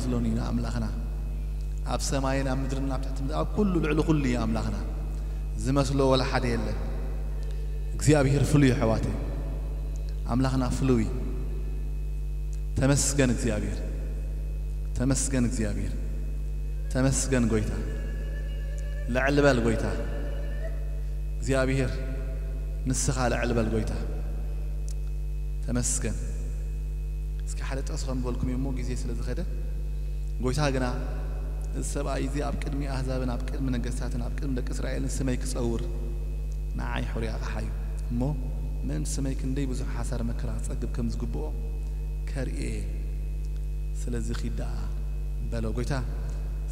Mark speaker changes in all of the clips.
Speaker 1: يمثلوني أملاخنا أب سماينا مدرنا بتحت أب كل العلو كل يا أملاخنا زمسلو ولا حد يلا እግዚአብሔር ፍሉይ ሕዋቴ አምላኽና ፍሉይ ተመስገን እግዚአብሔር ተመስገን እግዚአብሔር ተመስገን ጎይታ ለዕልበል ጎይታ እግዚአብሔር ንስኻ ለዕልበል ጎይታ ተመስገን እስኪ ሓደ ጠስኸም በልኩም ይሞ ጊዜ ስለዝኸደ ጎይታ ግና السبعي ذي أبكر مي أهزابنا أبكر من الجساتنا أبكر من إسرائيل سميك تصور نعاي حرية حيو مو من سميك ندي بزح حسر مكرا تصدق كم زجبو كرئي سلزي خداع بلو قيتا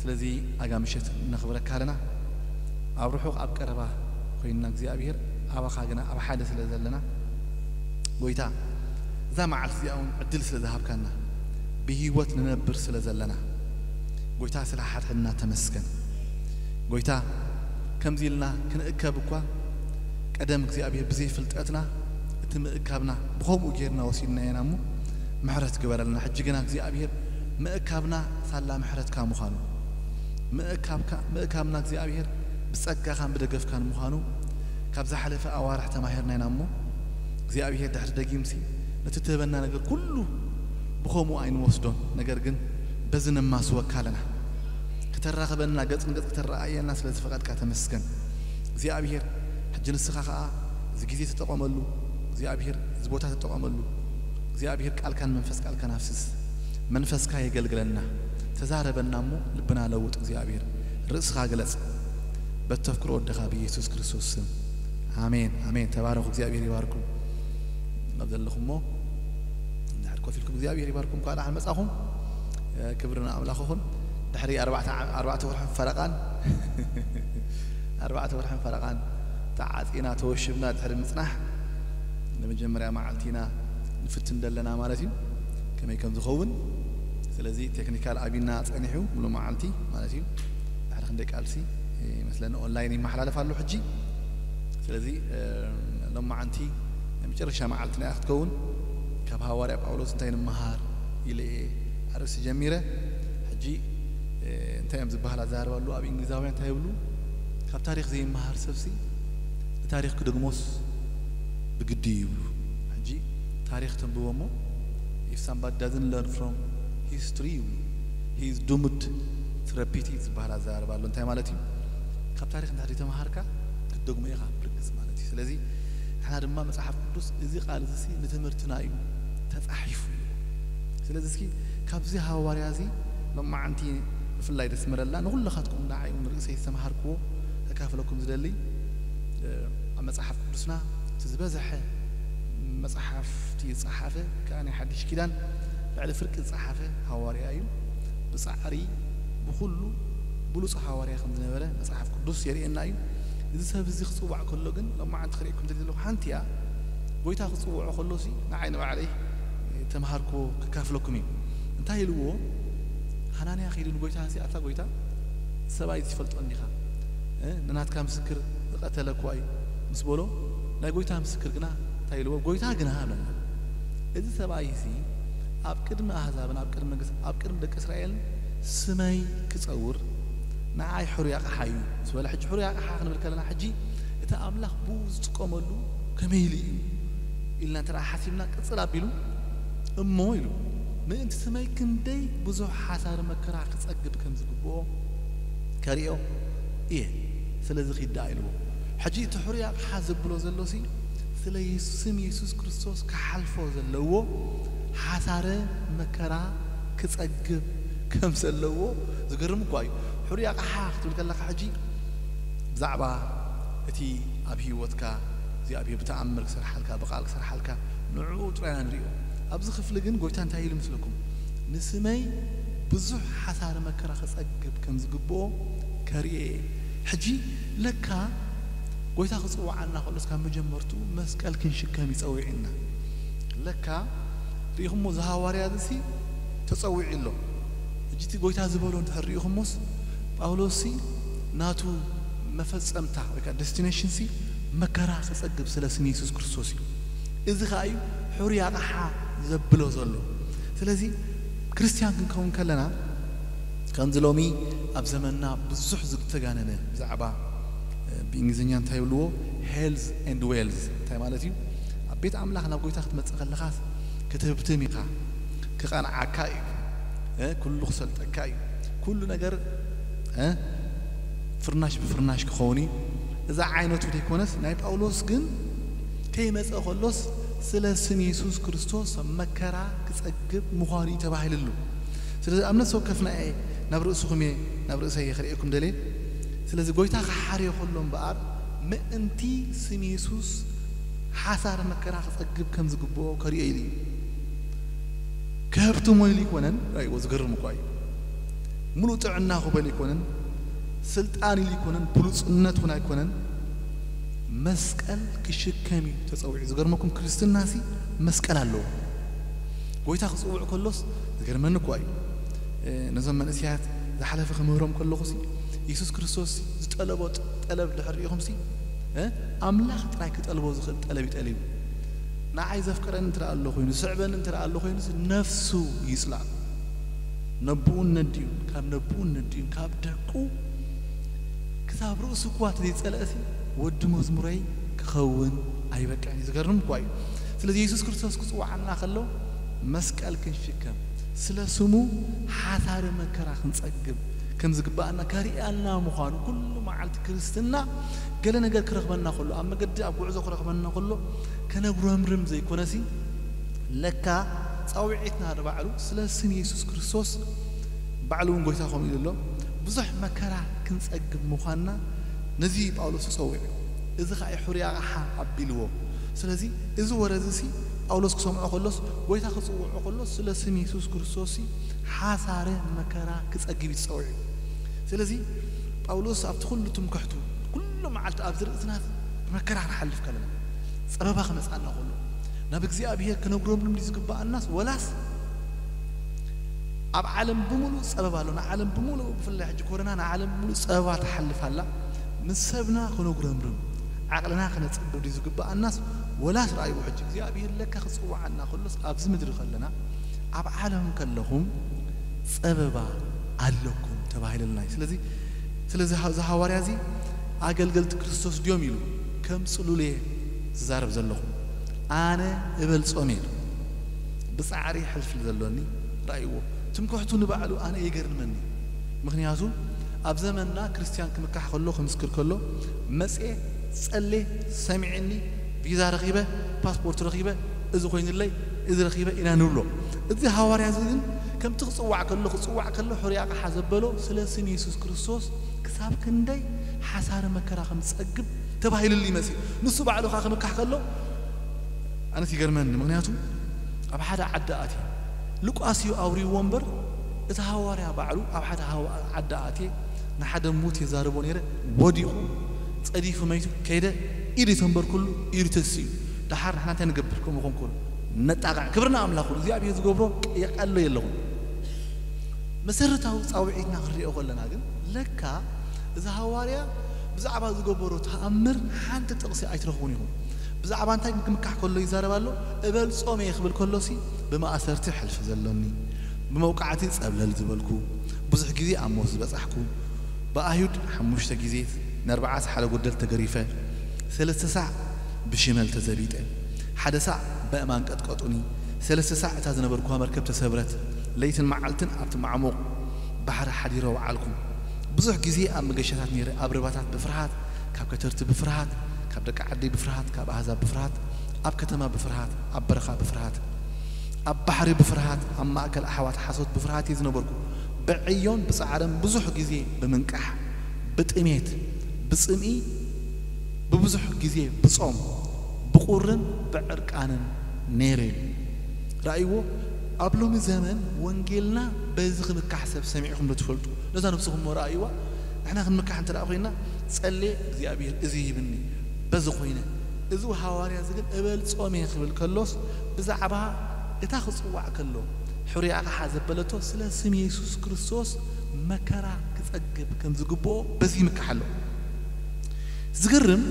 Speaker 1: سلزي أجامشت نخبرك كارنا أبروحك أبكرها خوينا زي أبير أبا خاجنا أبا حادث لزلنا قيتا ذا مع الزياون عدل سلذهب كنا بهيوت ننبر سلزلنا قويتا سلاحات حنا تمسكن قويتا كم زيلنا كن إكابكوا قدم أبي بزي فلتأتنا تم إكابنا بخوم وجيرنا وسيلنا ينامو محرت قبرنا حجنا أبي ما إكابنا صلى محرت كان مخانو ما إكابنا أبي بسأجا خان بدقف كان مخانو كابز حلفة أوارح تماهرنا ينامو أبي دحر دقيمسي نتتبنى نقول كله بخوم وعين وصدون نقول بزن ما سوى كالنا كترغبنا قد كترأي الناس لازم فقط كتمسكن زي أبير حجن السخاء زي جزية تتقاملو زي أبير زبوتها تتقاملو زي أبير قال كان قال كان نفسس منفس كاي يقلقلنا تزاربنا مو لبنا لوت زي أبير رأس خاجلس بتفكروا الدخابي يسوع كريستوس آمين آمين تبارك زي أبير يباركم نبذل لكم مو نحركوا فيكم زي أبير يباركم قال عن مسأهم كبرنا أملاخهم دحري أربعة ورحم فرقان أربعة ورحم فرقان تعاتينا توشبنا دحري مصنح نمجمر يا معلتينا نفتن دلنا مالتي كما يكون زخون سلازي تكنيكال أبينا تعنيحو ملو معلتي مالتي دحري خندك ألسي مثلا أونلاين محلال فالو حجي سلازي لما عنتي نمجرشها معلتنا أخذكون كبها ورق أولوس انتين مهار إلى عرس جميرة حجي انت يوم زبالة زار والله أبي إنجليزاوي انت يقولوا كاب تاريخ زي مهار سفسي تاريخ كدقموس بجدي يقولوا حجي تاريخ تنبوه if somebody doesn't learn from history he is doomed to repeat it زبالة زار والله انت مالتي كاب تاريخ انت حديث مهاركا كدقمو إيه بركز مالتي سلازي احنا دما مصحف قدوس إذا قال زي نتمرتنا يو تتحيفوا سلازي سكي كابزي هاواريازي لما عنتي في الله يسمر الله نقول لخاتكم داعي ونرقصي سمحركو أكافلكم زللي مصحف قدسنا تزبزح مصحف تي صحافة كان يحدش كدان بعد فرق الصحافة هاواري أيو بصعري بخلو بلوص هاواري خمسة ولا مصحف قدس يري إن أيو إذا سبب زي خصوبة كله جن لما عند خريكم تدلوا حنتيا بويتا خصوبة خلوسي نعين وعليه تمهركو كافلكم انتهي لو حناني أخي لنقولتها سي أتا قولتها سبايد فلت أنيخا ننات كام سكر قتل كواي مسبولو لا قولتها مسكر جنا تهي لو قولتها جنا هذا إذا سبايد سي أبكر ما أحزابنا أبكر من دك إسرائيل سماي كتصور نعاي حرية حيو سؤال حج حرية حاخنا بالكلام حجي إذا أملاخ بوز تقاملو كميلي إلا ترى حسيبنا كتصلا بيلو أمويلو ما أنت سماي كندي بزح حسار مكرع كتصقب كم زقبو كاريو إيه سلذ خداع له حجي تحرية حازب بلو زلوسي سلا يسوع يسوع كريستوس كحلفو زلوا حسار مكرع كتصقب كم زلوا زقرم قاي حرية حاخ تقول لك حجي زعبا أتي أبي وتكا زي أبي بتأمل سر حلكا بقالك سر حلكا نعود رأينا ريو أبز خفلجن قويتان تايل مثلكم نسمي بزح حسار مكرا خسقب كم زقبو كاريه حجي لكا قويتا خصوا عنا خلص كان مجمرتو مسكال كنشكام يسوي عنا لكا ريهم زهاوري هذا سي تسوي له جيتي قويتا زبولون تحريهم موس باولوسي ناتو مفصمتا وكا ديستنيشن سي مكرا خسقب سلاسم يسوع كريستوس إذا خايو حرية قحا زبلو زلو سلازي كريستيان كنكون كلنا كان زلومي أب زمننا بزح زتجاننا زعبا بإنجليزية تايلو هيلز أند ويلز تاي مالتي بيت عملاق نبغي تاخد متخلخات كتبت ميقا كقان عكاي كل خسلت عكاي كل نجر فرناش بفرناش كخوني إذا عينته تكونس نايب أولوس جن كي مسأ خلص سلسم يسوع كريستوس مكرا كتأجب مخاري تبعه للو سلسل أمنا سو كفنا إيه نبرأ سخمي نبرأ سيء خريقكم دليل سلسل قويتا خحاري خلهم بقار ما أنتي سم يسوع حسار مكرا كتأجب كم زقبوا كري أيلي كهبتو مولي كونن رأي وزقر مقاي ملو تعنا خبالي كونن سلطاني لي كونن بلوص النت هنا كونن مسكال كشكامي تصوعي زغرمكم كريستيان ناسي مسكال الله قويتا خصوع كلوس زغرمن كواي نزمن اسيات زحلف خمرهم كله خسي يسوع كريستوس طلبوا طلب لحريهم سي املاح تراك طلبوا زخل طلب يطلب نا عايز افكرن انت الله خوينو صعبن انت الله خوينو نفسه يسلع نبون نديو كاب نبون نديو كاب دقو كتاب رؤسو كوات دي صلاسي ود مزموري كخون اي بقى يزغرم كواي سلازي يسوع كريستوس كصوعنا خلو مسقال كنشكم سلا سمو حثار مكرا خنصقب كم زغبانا كاريالنا مخان كل معلت كريستنا قال نجر كرخبنا كله اما قد ابغعزو كرخبنا كله كنغرمرم زي كونسي لكا صاوعيتنا ربعلو سلا سم يسوع كريستوس بعلون غويتاكم يلو بزح مكرا كنصقب مخاننا نزي باولوس صوعي اذا خاي حريا حا عبيلو سلازي اذا ورزسي باولوس كسمعو خلص غويتا كصوعو خلص سلا سم يسوع كريستوسي حاساره مكرا كصقب يصوعي سلازي باولوس ابتخلتم كحتو كل معلت ابزر اذنات مكرا نحلف كلمه صبابا خمصانا كله نبي እግዚአብሔር ከነግሮም ሊዝግባ الناس ወላስ اب عالم بمولو صبابالو نا عالم بمولو بفلا حج كورنا نا عالم بمولو صبابا تحلفالا مسبنا كنغرمرم عقلنا كنصبب ሊዝግባ الناس ولاس رايو حج እግዚአብሔር لك خصوعنا خلص ابز مدر خلنا اب عالم كلهم صبابا አለኩም ተባይለና ስለዚህ ሐዋርያዚ አገልግልት ክርስቶስ ዲዮም ይሉ ከም ጽሉሌ زارب زلهم أنا قبل صومير بسعري حلف زلوني رأيوه تمكحتو نبعلو أنا يجرن مني مخنيازو أبزمنا كريستيان كمكح كله خمسكر كله مسئ سألي سمعني فيزا رغيبة باسبورت رغيبة إذا خوين اللي إذا رغيبة إلى نولو إذا هواري عزيزين كم تخصوع كله حرياق حزبلو سلاسين يسوع كريستوس كساب كندي حسار مكرا خمس أجب تباهيل اللي مسي نص بعلو خاخ مكح كله أنا تيجرمن مغنياتو أب حدا عداءاتي لقاسيو أوري ومبر إذا هواري بعلو أب حدا عداءاتي نحدا موت يزاربون يره وديو تصديف ميتو كيدا إيري تنبر كله إيري تسيو دحار نحنا تنقبلكم وخون كله نتاقع كبرنا أملاكو زي أبي يزقبرو يقالو يلغو مسرتاو صاوعيتنا خريقو خلنا قل لكا إذا هواري بزعبا زغبرو تأمر حانت تقصي ايترخونيهم بزعبا انت مكح كله يزاربالو ابل صوم يخبل كله سي بما اثرتي حلف زلوني بموقعتي صبلل زبلكو بزح غزي اموس بصحكو بايود حمشت غزي نربعات حاله غدل تغريفه 3 ساعه بشمال تزريطه 1 ساعه بامان قطقطوني 3 ساعه تازنبركو مركب تسبرت ليتن معلتن ابت معموق بحر حديرو علكم بزح غزي ام مغشاتات نير ابرباتات بفرحات كاب كترت بفرحات كاب دق عدي بفرحات كاب احزاب بفرحات اب كتما بفرحات اب برخا بفرحات اب بحري بفرحات ام ماكل احوات حسوت بفرحات يزنبركو بعيون بصعرم بزح غزي بمنقح بطميت بصمي ببزح غزي بصوم بقورن بعرقانن نيري رايو قبلهم زمن وانجيلنا بزخ مكحسب سمعكم بتفلطوا لذا نفسهم رايوا احنا خنمكح انت راينا صلي እግዚአብሔር እዚህ ይብኒ በዝኾይነ እዙ ሐዋርያ ዝግል እበል ጾም ይخبل ከሎስ ብዛዕባ እታ ክጽዋዕ ከሎ ሕርያኻ ሓዘበለቶ ስለ ስም ኢየሱስ ክርስቶስ መከራ ክጸግብ ከም ዝግብኦ በዚህ ምክሓሎ ዝግርም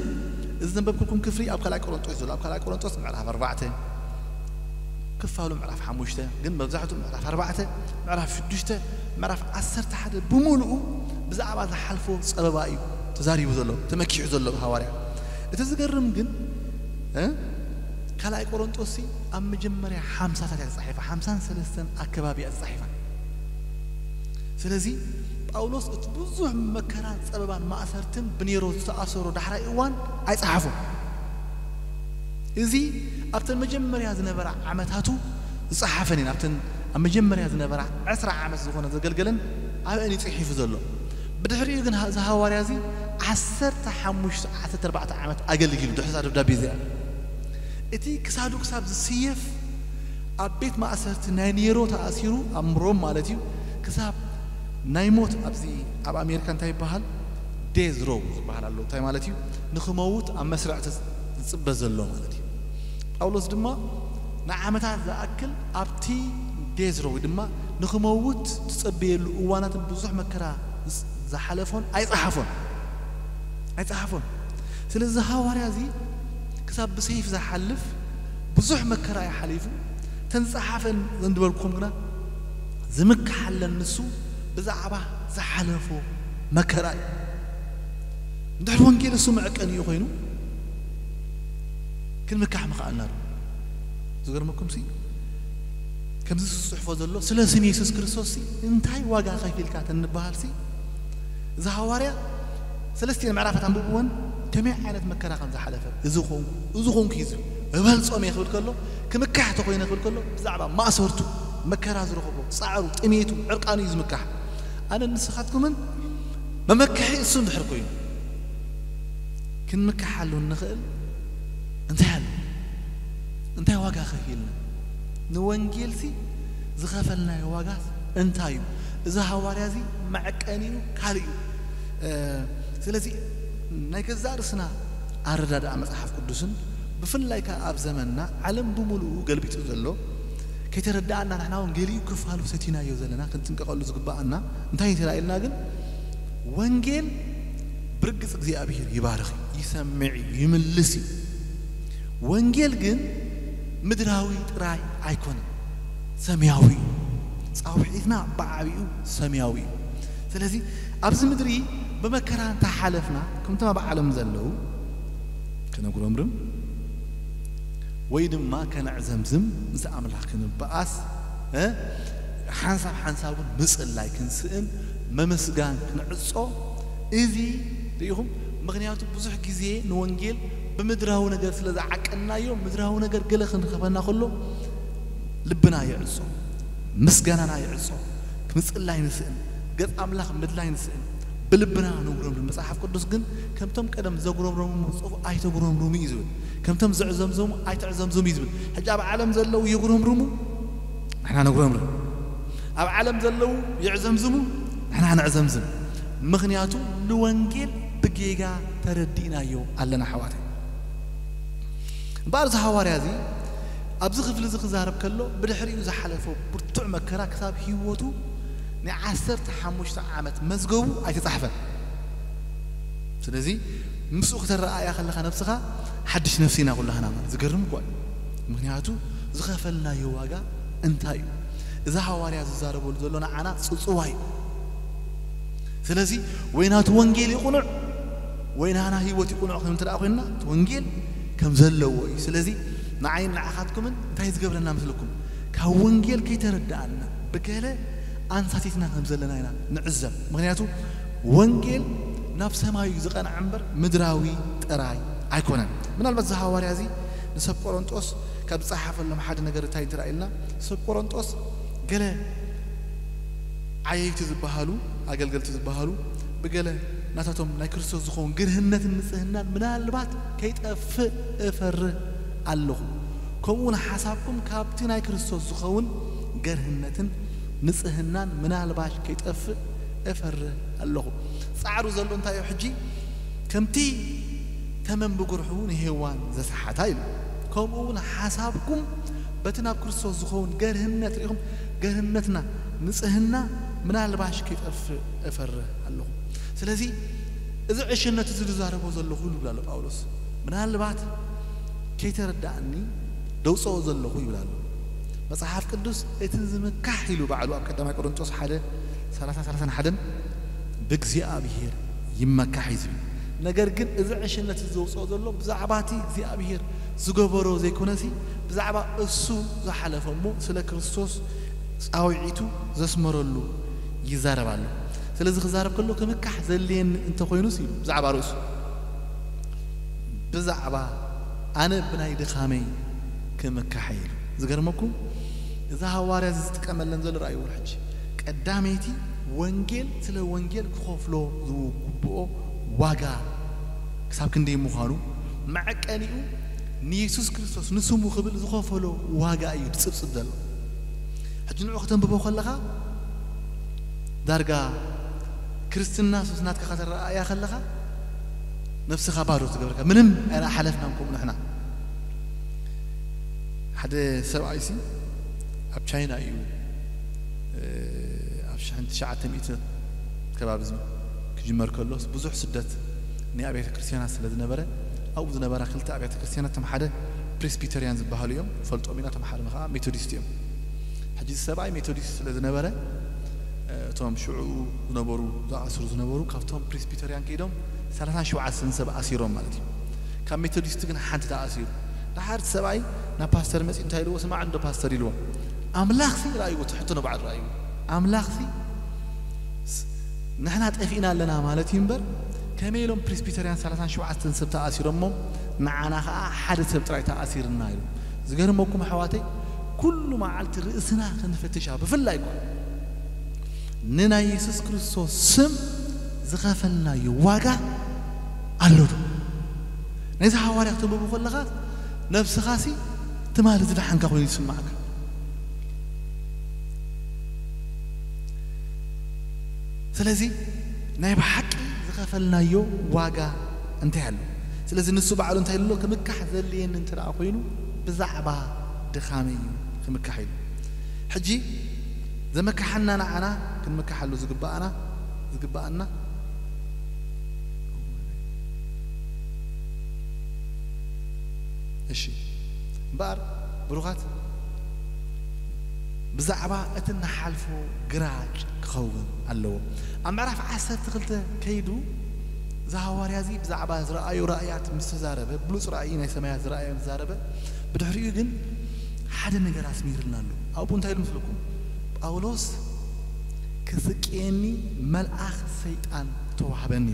Speaker 1: እዘንበብኩም ክፍሪ ኣብ ካልኣይ ቆሮንጦስ ዘሎ ኣብ ካልኣይ ቆሮንጦስ ምዕራፍ 4 كفالو معرف حموشته جن ببزعته معرف 4 معرف 6 معرف 10 حدا بملؤ بزعبا زحلفو صبابايو تزاريبو زلو تمكيح زلو حواريا اتزغرم جن كلاي قرنطوسي ام مجمريا 50 تاع صحيفه 53 اكبابي الصحيفه سلازي باولوس اتبزح مكرا صبابان ما اثرتن بنيرو تاثروا دحراي وان اي صحفو ازي ابتن مجمريا زنبرا عمتاتو صحفنين ابتن مجمريا زنبرا 10 عمت زغونه زغلغلن اباني صحيف زلو بدحريو كن زهواريا زي 15 عمت اقلقيلو دحسا دبدابي زي اتي كسادو كساب سيف ابيت ما اثرت ناينيرو تاثيرو امروم مالتيو كساب نايموت ابزي اب امريكا انتي بحال ديز رو بحال الله تاي مالتيو نخموت ام مسرع تصبزلو مالتيو اولوس دما نعمتات زاكل ابتي ديز رو دما نخموت تصبيلو اوانات بزح مكرا زحلفون اي صحفون سلازي حواريا زي كساب بسيف زحلف بزح مكرا يحليفو تنصحفن زندبلكم غنا زمك حل النسو بزعبا زحلفو مكرا ندحر وانجيل سمع كانيو خينو كل مكح مخالنا زغرمكم سي كم زي صحفو زلو سلاسم يسوس كريستوس سي انتاي واغا خيفيلكا تنبهال سي زحواريا سلستين معرفة انبوون كمي عينت مكرا كان زحلفه ازخون كيزو ببال صوم يخبل كله كمكح تخوين يخبل كله زعبا ما صورتو مكرا زرخبو صعرو طميتو عرقانو يزمكح انا نسخاتكم من ممكحي اسو ندحر كوين كن مكحالو نخل انت واغا خفيلنا نوانجيل سي زخفلنا واغاس انتايو اذا حواريا زي معقانيو كاليو سلازي نايكزارسنا አረዳዳ መጽሐፍ ቅዱስን በፍላይ ከአብ ዘመንና ዓለም በሙሉ ገልብጡ ዘሎ ከተረዳና ናና ወንጌልዩ ክፋሉ ሰቲና ይዘለና ክንጥንቀቀሉ ዝግባአና እንታይ ይተራይልና ግን ወንጌል ብርግጽ እግዚአብሔር ይባርክ ይሰምዕ ይምልስ ወንጌል ግን ምድራዊ ጥራይ አይኮን ሰማያዊ ጻውዒትና ባዓቢኡ ሰማያዊ ስለዚህ አብዝ ምድሪ بمكران تحالفنا كم تما بعلم زلوا كنا نقول أمرم ويدم ما كان عزمزم زعمل حكنا بأس حنساب مسألة لكن سئن ما مسجان كنا عصو إذي ليهم مغنيات بزح جزية نوانجيل بمدراه ونجر سلذا عكنا يوم مدراه ونجر قل خبرنا كله لبنا يعصو مسجانا يعصو كمسألة ينسئن قد أملاك مدلا ينسئن بلبنا نقولهم المصحف قدس جن كم تم كلام زغرم روم مصوف أي تغرم رومي يزول كم تم زعزم زوم أي تعزم زوم يزول حجاب عالم زلوا يغرم رومو إحنا نغرم روم أب عالم زلوا يعزم زومو إحنا نعزم زم مغنياتو لوانجيل بجيجا تردينا يو علنا حواري بارز حواري هذه أبزخ في الزخ زارب كله بالحري وزحلفه برتع مكرا كتاب هيوتو نعسر تحمش عامت مزجو أي تصحفه سلزي مسوق ترى يا خلها نفسها حدش نفسينا كلها نعم زقرم قوي مغنياتو زخفلنا يواجا انتاي إذا حواري زارب ولزلنا عنا صواي سلزي وينات وانجيل يقولع وين أنا هيوتي يقولع كم ترى أخونا وانجيل كم زلوا سلزي نعين نعخاتكم انتهي زقبلنا مثلكم كوانجيل كي تردعنا بكله أنساتيتنا كم زلنا هنا نعزم مغنياتو وانجيل نفس ما يزقنا عنبر مدراوي تراي أيقونا من البز حواري هذه نسب قرنطوس كبصحف لما حد نجر تاي ترايلنا نسب قرنطوس قله عيت زبهالو أقل تزبهالو بقله ناتهم نكرسوس زخون جرهنة النسهنا من البات كيت أفر الله كون حسابكم كابتن نكرسوس زخون جرهنة نسهنان من الباش كيت أفر الله صعروا زلون تايو حجي كمتي تمن بجرحون هوان زسحتايل كون حسابكم بتنا كرسوس زخون جرهنة لهم جرهنتنا نسهنا من الباش كيت أفر الله سلازي إذا عشنا تزيد زاربو زلخو يبلالو باولوس من هالبات كي تردعني دوصو زلخو يبلالو መጽሐፍ ቅዱስ እትዝመካህ ኢሉ ባዕሉ ኣብ ቀዳማይ ቆሮንጦስ 1:30-31 ብእግዚአብሔር ይመካህ ይዝብል ነገር ግን እዚ ዕሽነት ዝውፅኦ ዘሎ ብዛዕባቲ እግዚአብሔር ዝገበሮ ዘይኮነሲ ብዛዕባ እሱ ዝሓለፈሞ ስለ ክርስቶስ ጻውዒቱ ዘስመረሉ ይዛረባሉ ስለዚ ክዛረብ ከሎ ከመካህ ዘልየን እንተ ኮይኑስ ኢሉ ብዛዕባ ርእሱ ብዛዕባ ኣነ ብናይ ድኻመይ ከመካህ ኢሉ ዝገርመኩም እዛ ሐዋርያ ዝጥቀመለን ዘሎ ራእዩ ሕጂ ቀዳመይቲ ወንጌል ስለ ወንጌል ክኸፍሎ ዝግብኦ ዋጋ ክሳብ ክንደይ ምዃኑ ማዕቀኒኡ ንኢየሱስ ክርስቶስ ንስሙ ክብል ዝኸፈሎ ዋጋ እዩ ዝጽብጽብ ዘሎ ሕጂ ንዑ ከተንብቦ ከለኻ ዳርጋ ክርስትና ሱስናትካ ከተረኣያ ከለኻ ነፍስኻ ባዶ ትገብረካ ምንም ኣና ሓለፍናንኩም ንሕና ሓደ ሰብኣይሲ ኣብ ቻይና እዩ ኣብ 1900 ከባቢ ክጅመር ከሎስ ብዙሕ ስደት ንኣብያተ ክርስቲያናት ስለ ዝነበረ ኣብኡ ዝነበራ ክልተ ኣብያተ ክርስቲያናት ቶም ሓደ ፕሬስቢተሪያን ዝበሃሉ እዮም ፈልጦም ኢና ቶም ሓደ ከዓ ሜቶዲስት እዮም ሕጂ ሰብኣይ ሜቶዲስት ስለ ዝነበረ እቶም ሽዑ ዝነበሩ ዝኣስሩ ዝነበሩ ካብቶም ፕሬስቢተሪያን ከይዶም 37 ሰብ ኣሲሮም ማለት እዩ ካብ ሜቶዲስት ግን ሓንቲ ተኣሲሩ ድሓር ሰብኣይ ናብ ፓስተር መፂ እንታይ ኢልዎ ስማዕ እንዶ ፓስተር ኢልዎ ኣምላኽሲ ራእይዎ ትሕቶ ነው ባዕድ ራእይዎ ኣምላኽሲ ንሕና ጠፊእና ኣለና ማለት እዩ እምበር ከመይ ኢሎም ፕሬስቢተሪያን 37 ሰብ ተኣሲሮሞ ንዓና ከዓ ሓደ ሰብ ጥራይ ተኣሲርና ኢሉ ዝገርመኩም ኣሕዋተይ ኩሉ መዓልቲ ርእስና ክንፈትሻ ብፍላይ እኳ ንናይ ኢየሱስ ክርስቶስ ስም ዝኸፈልናዮ ዋጋ ኣሎ ዶ ነዚ ሐዋርያ ክትንብቡ ከለኻ ነፍስኻሲ ትማል ዝደሓንካ ኮይኑ ይስማዓካ ስለዚ ናይ ብሓቂ ዝኸፈልናዮ ዋጋ እንታይ ኣሎ ስለዚ ንሱ ባዕሉ እንታይ ኢሉ ክምካሕ ዘልየን እንትረኣ ኮይኑ ብዛዕባ ድኻመይ ክምካሕ ኢሉ ሕጂ ዘመካሕና ንዓና ክንምካሓሉ ዝግባአና እሺ እምበር ብሩኻት ብዛዕባ እቲ ናሓልፎ ግራጭ ክኸውን ኣለዎ ኣብ ምዕራፍ 12 ከይዱ እዚ ሐዋርያ እዚ ብዛዕባ ዝረኣዩ ራእያት ምስ ተዛረበ ብሉፅ ራእይ ናይ ሰማያት ዝረኣዩ ተዛረበ ብድሕሪኡ ግን ሓደ ነገር ኣስሚርልና ኣሎ ኣብኡ እንታይ ኢሉ መስለኩም ጳውሎስ ክስቅየኒ መልኣኽ ሰይጣን ተዋህበኒ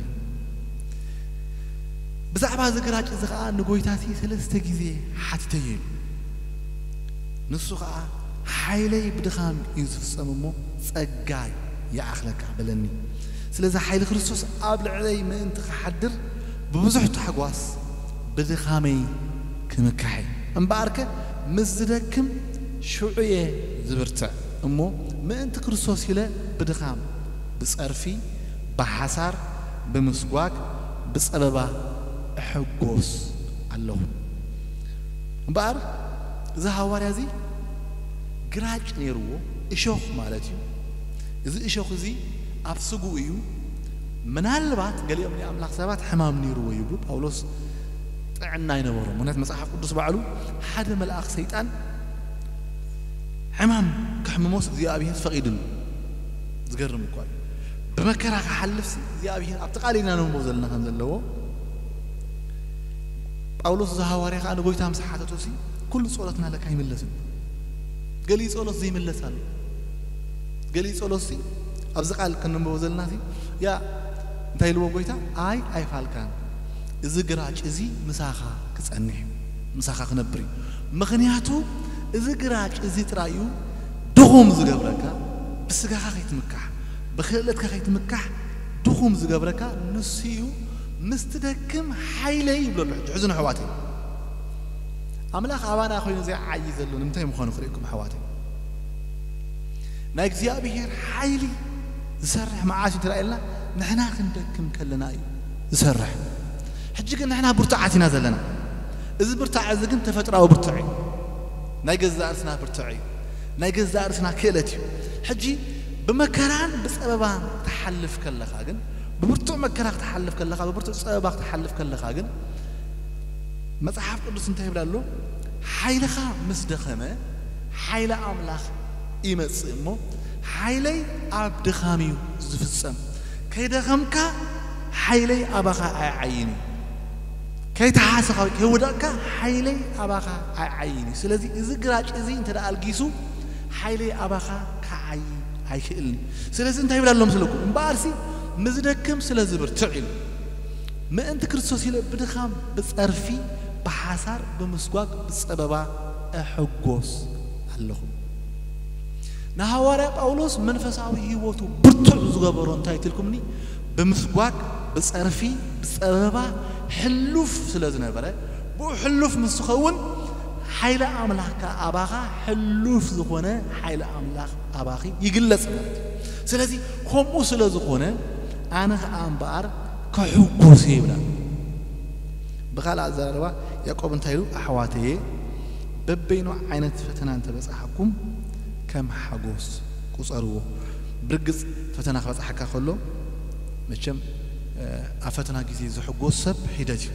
Speaker 1: ብዛዕባ ዝግራጭ እዚ ከዓ ንጎይታቲ 3 ግዜ ሓቲተየ ኢሉ ንሱ ከዓ ሓይለይ ብድኻም እዩ ዝፍጸም እሞ ጸጋይ ይኣኽለካ በለኒ ስለዚ ሓይሊ ክርስቶስ ኣብ ልዕለይ ምእንቲ ክሓድር ብብዙሕ ተሓጓስ ብድኻመይ ክምካሕ እምበኣርከ ምስ ዝደክም ሽዑየ ዝብርትዕ እሞ ምእንቲ ክርስቶስ ኢለ ብድኻም ብጸርፊ ብሓሳር ብምስጓግ ብጸበባ እሕጎስ ኣለሁ እምበኣር እዚ ሐዋርያ እዚ ግራጭ ነይርዎ እሾኽ ማለት እዩ እዚ እሾኽ እዚ ኣብ ስጉ እዩ ምናልባት ገሊኦም ንኣምላኽ ሰባት ሕማም ነይርዎ ይብሉ ጳውሎስ ጥዕና ይነበሮ ምክንያት መጽሓፍ ቅዱስ ባዕሉ ሓደ መልኣኽ ሰይጣን ሕማም ክሕምሞስ እግዚኣብሔር ፈቒድሉ ዝገርም እኳ ብመከራ ክሓልፍ እግዚኣብሔር ኣብ ተቃሊና ነንብቦ ዘለና ከም ዘለዎ ጳውሎስ ዝሐዋርያ ከዓ ንጎይታ ምስ ሓተቶሲ ኩሉ ጸሎትና ለካ ይምለስን ገሊ ጸሎት ዘይምለስ ኣሎ ገሊ ጸሎት ኣብዚ ቃል ክንንብቦ ዘለናሲ ያ እንታይ ኢልዎ ጎይታ ኣይፋልካን እዚ ግራጭ እዚ ምሳኻ ክጸንሕ ምሳኻ ክነብር ምኽንያቱ እዚ ግራጭ እዚ ጥራዩ ድኹም ዝገብረካ ብስጋኻ ከይትምካሕ ብክእለትካ ከይትምካሕ ድኹም ዝገብረካ ንሱ እዩ ምስ ትደክም ሓይለይ ይብለሉ ሕጂ ሕዝኑ ኣሕዋተይ ኣምላኽ ኣባና ኮይኑ ዘይዓዪ ዘሎ ንምንታይ ምዃኑ ክርእኩም ኣሕዋተይ ናይ እግዚኣብሔር ሓይሊ ዝሰርሕ መዓስ ትረኣየልና ንሕና ክንደክም ከለና እዩ ዝሰርሕ ሕጂ ግን ንሕና ብርቱዓት ኢና ዘለና እዚ ብርቱዕ እዚ ግን ተፈጥራዊ ብርቱዕ እዩ ናይ ገዛ ርእስና ብርቱዕ እዩ ናይ ገዛ ርእስና ክእለት እዩ ሕጂ ብመከራን ብፀበባን ተሓልፍ ከለኻ ግን ብብርቱዕ መከራ ክትሓልፍ ከለኻ ብብርቱዕ ፀበባ ክትሓልፍ ከለኻ ግን መጽሐፍ ቅዱስ እንታይ ይብላ ኣሎ ሓይልኻ ምስ ደኸመ حيل أملاخ يمس إمو حيلي عبد خاميو زفصم كيدا خمك حيلي أباخا عيني كي تحاسق كودك حيلي أباخا عيني سلازي إذا قراج إذا أنت الجيسو حيلي أباخا كعي عيكلني سلازي أنت يبلا لهم سلوكم بارسي مزدكم سلازي برتعيل ما أنت كريستوس يلا بدخام بصرفي بحسار بمسواق بسببا أحجوس اللهم نهوارا باولوس منفساوي هيوتو برتع زغبرون تايتلكمني بمسواق بصرفي بسببا حلوف سلازنبره بو حلوف مسخون حيل أملاك أباخا حلوف زخونه حيل أملاك أباخي يجلس سلازي هم سلازخونه أنا أنبار كحقوس يبلا بخال عزروا يعقوب انتهيلو أحواته ببينو عينت فتنة أنت بس أحكم كم حقوس قصروه برجز فتنة خلاص حكا خلو مشم أفتنا جزي زحقوس سب حدتي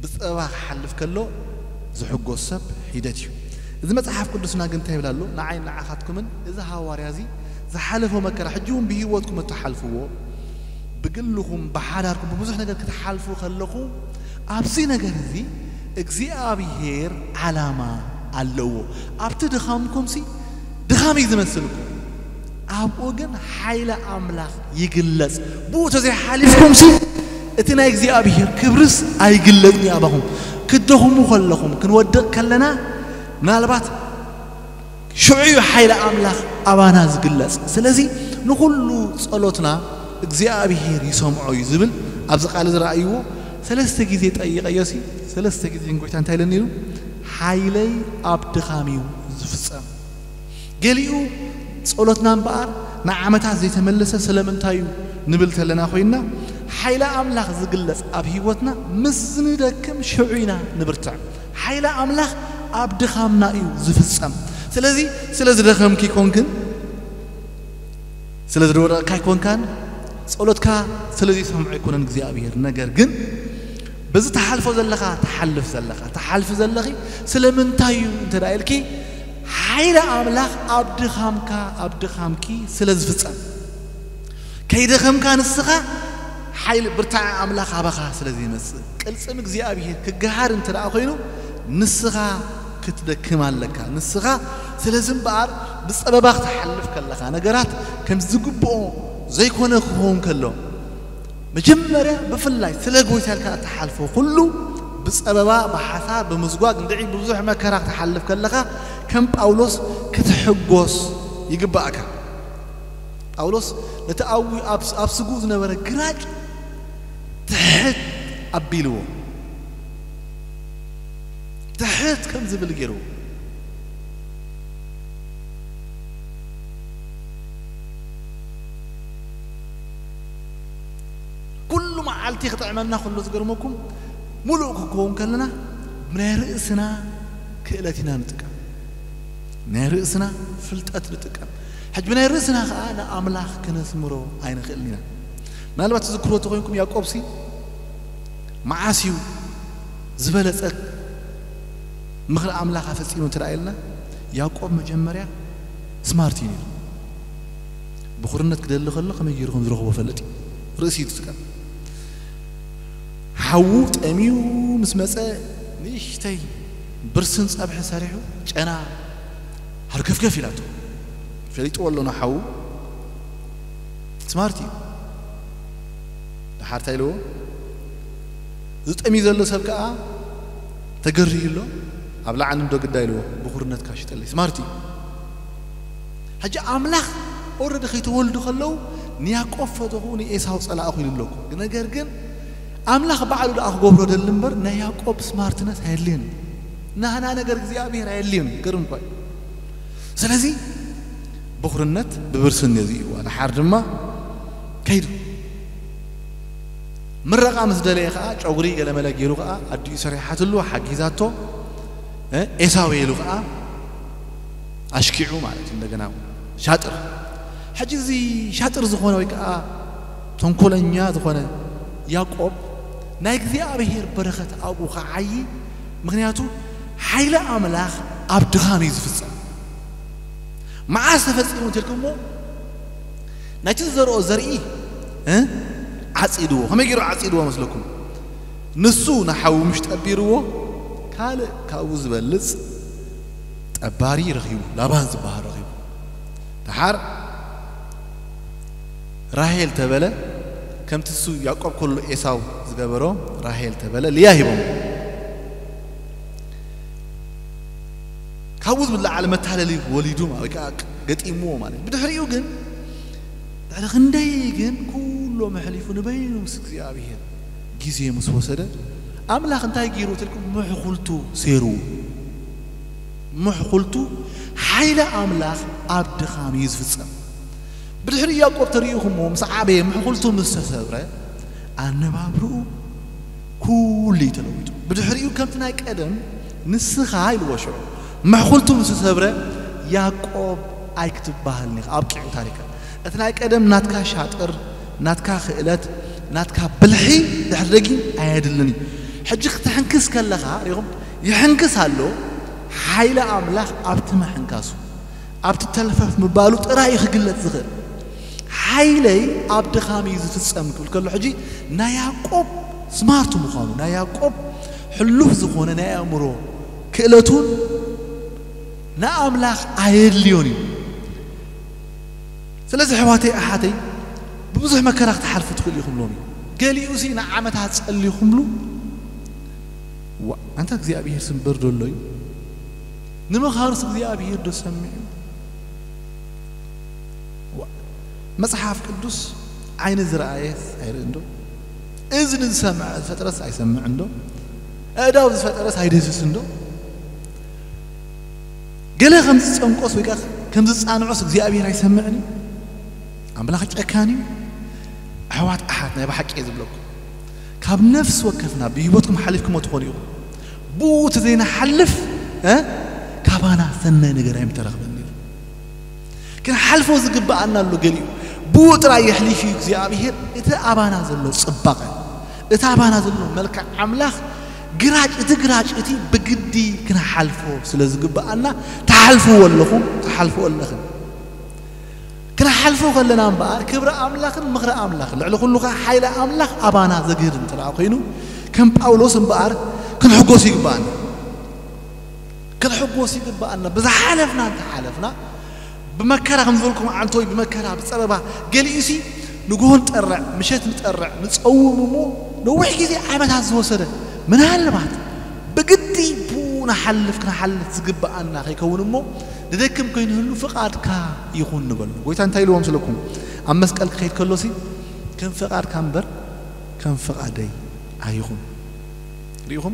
Speaker 1: بس أبغى حلف كله زحقوس سب حدتي إذا ما تحف قدسنا جنت هيبلا له نعين نعخاتكم إذا هواريازي زحلفوا مكر حجون بهوتكم التحلفوا بقلهم بحالاركم بمزح نجار كتحالفوا خلقوا أبسي نجار ذي إجزي أبيهر علامة علوه أبت دخامكم سي دخام يزمسلكم أبوجن حيلة أملاخ يجلس بو تزي حالفكم سي اتنا إجزي أبيهر كبرس أيجلسني أباهم كدهم وخلقهم كنودق كلنا نالبات شعيو حيلة أملاخ أبانا زجلس سلزي نقولو صلوتنا እግዚአብሔር ይሰምዖ ይዝብል ኣብዝ ቃል ዝራእይዎ ሰለስተ ጊዜ ጠይቀ ዮሲ ሰለስተ ጊዜ እንጎይታ እንታይ ለኒሉ ሓይለይ ኣብ ድኻሚው ዝፍጸም ገሊኡ ጸሎትና እምበኣር ንዓመታት ዘይተመለሰ ስለምንታዩ ንብል ተለና ኮይና ሓይለ ኣምላኽ ዝግለጽ ኣብ ህይወትና ምስ ዝንደክም ሽዑይና ንብርትዕ ሓይለ ኣምላኽ ኣብ ድኻምና እዩ ዝፍጸም ስለዚ ስለዝደኸምኪ ኮንክን ስለዝደወረቕካ ይኮንካን ጸሎትካ ስለዚ ሰምዕ ይኮነን እግዚአብሔር ነገር ግን በዚ ተሓልፎ ዘለኻ ተሓልፍ ዘለኺ ስለምንታዩ እንተዳይልኪ ሓይለ ኣምላኽ ኣብ ድኻምኪ ስለዝፍጸም ከይደኸምካ ንስኻ ሓይል ብርታዕ ኣምላኽ ኣባኻ ስለዚ ይመጽእ ቅልጽም እግዚአብሔር ክገሃር እንተደኣ ኮይኑ ንስኻ ክትደክም ኣለካ ንስኻ ስለዚ እምበኣር ብጸበባኽ ተሓልፍ ከለኻ ነገራት ከም ዝግብኦ ዘይኮነ ክኾን ከሎ መጀመርያ ብፍላይ ስለ ጎይታልካ ተሓልፎ ኩሉ ብጸበባ በሓሳብ በምዝጓግ እንደዒ ብዙሕ መከራ ተሓልፍ ከለኻ ከም ጳውሎስ ክትሕጎስ ይግባእካ ጳውሎስ ነቲ ኣብ ስጉ ዝነበረ ግራጭ ትሕት ኣቢልዎ ትሕት ከም ዝብል ገይርዎ كل ما عالتي خطعمنا خلو زقرمكم ملوككم كلنا من رأسنا كإلتنا نتكلم من رأسنا فلتأت نتكلم حج من رأسنا أنا أملاخ كنسمرو عين خلينا ما لما تذكروا تقولكم يا قبسي معاسيو زبالة مخل أملاخ فسينو ترأيلنا يا قب مجمريا سمارتيني بخورنت كده اللي خلق ما يجيرهم زرقوا فلتي رأسي تتكلم حوت أميو مسمسة نيشتي برسنس أبح سريحو أنا هركف كيف يلاتو فليت والله نحو سمارتي لحارتي له زت أمي ذا اللي سبكا تجري له أبلع عنهم دو قداي له بخورنت كاشت اللي سمارتي حاجة أملاخ أورد خيت ولد خلو نياك أفضهوني إيساو صلاة أخوي لكم قلنا جرجن أملاخ بعلو لأخو قبلو دلنبر نياك أب سمارتنس هيلين نهنا نجر زيابير هيلين قرن باي سلازي بخورنت ببرسن يزي وأنا حارجما كيدو مرة قامز دليخا أوري قال ملاك يروقا أدي سريحات له حقيزاتو إيساوي يلوقا أشكيعو مالك إندقناو شاطر حجزي شاطر زخونه ويكا تنقلنيا زخونه يعقوب نايك زي أبيهر بركة أبو خعي مغنياتو حيل أملاخ أبدخامي زفصم مع سفصيمو تلكمو ناتي زرو زرئي عصيدو هم يجرو عصيدو مسلكم نسو نحاو مش تقبيرو كال كاوز بلص تباري رخيو لابان زبار رخيو تحار راهيل تبلا كم تسو يعقوب كل إساو زجبرو راهيل تبلا لياهبهم كاوز بالله على متحلل وليدو ما قد إمو ماله بدحريو جن على خندي جن كله محليف نبين وسكسي أبيه جزية مسوسدة أملاخ انتهي جيرو تلكم محقولتو سيرو محقولتو حيلة أملاخ عبد خاميز في السماء بدحري يعقوب تريهم ومصعبه محقولتو مستسبرة أنا بابرو كلي تلويتو بدحريو كم تنايك أدم نسخة هاي الوشر محقولتو مستسبرة يعقوب أيكتب بحالني أبكي تاريخ أتنايك أدم ناتكا شاطر ناتكا خيلات ناتكا بلحي دحرجين أيادلني حجك تحنكس كلها ريهم يحنكس هالو حيلة أملاخ أبتما حنكاسو أبت تلفف مبالو تراي خجلت زغر حيلة أبد خاميز تسأم كل حجي نا يعقوب سمارتو مخانو نا يعقوب حلوف زخونه نا يأمرو كيلتون نا أملاخ أيادليوني سلازي حواتي أحاتي ببزح مكراخ تحرف تخلي خملوني قال يوسي نعمتها تسألي خملو أنت كذي أبي يرسم بردو اللي نما خارس كذي أبي يردو سمعي مصحف قدوس عين زرعيس أيرندو إذن سمع الفترة أيسمع عنده أداو الفترة هيدرس عنده قال خمس أنقص ويقال خمس أنا عصق كذي أبي يسمعني عم بلاقي أكاني حوات أحدنا يبحق يزبلكم كاب نفس وكفنا بيوتكم حلفكم وتخونيو بوت زينا حلف كابانا سنة نقرأ يمترغبني كان حلفوا زقبا عنا اللو قليو بوت راي يحليفي زيابيهر إتا أبانا زلو صباقا إتا أبانا زلو ملك عملاخ قراج إتا قراج إتي بقدي كنا حلفوا سلا زقبا عنا تحلفوا واللخم تحلفوا واللخم كنا حلفوا خلنا نبار كبر أملاخ مغرى أملاخ لعلو كله حيلة أملاخ أبانا زقير انتلاو خينو كم باولوس نبار كن حقوسي قبانا كن حقوسي قبانا بزا حلفنا انت حلفنا بمكرا خمزولكم عنتوي بمكرا بسببا قال يسي نقول تقرع مشيت متقرع نتصوم مو نوح كذي عمت هالزوسرة من هالبعض بقدي بونا حلف كنا حلف زقبانا خيكون مو لذلكم كين هلو فقاد كا يخون نقول ويتان تايلو وامسلكم أما مسكال خير كلوسي كم فقاد كامبر كم فقادي أيخون ريهم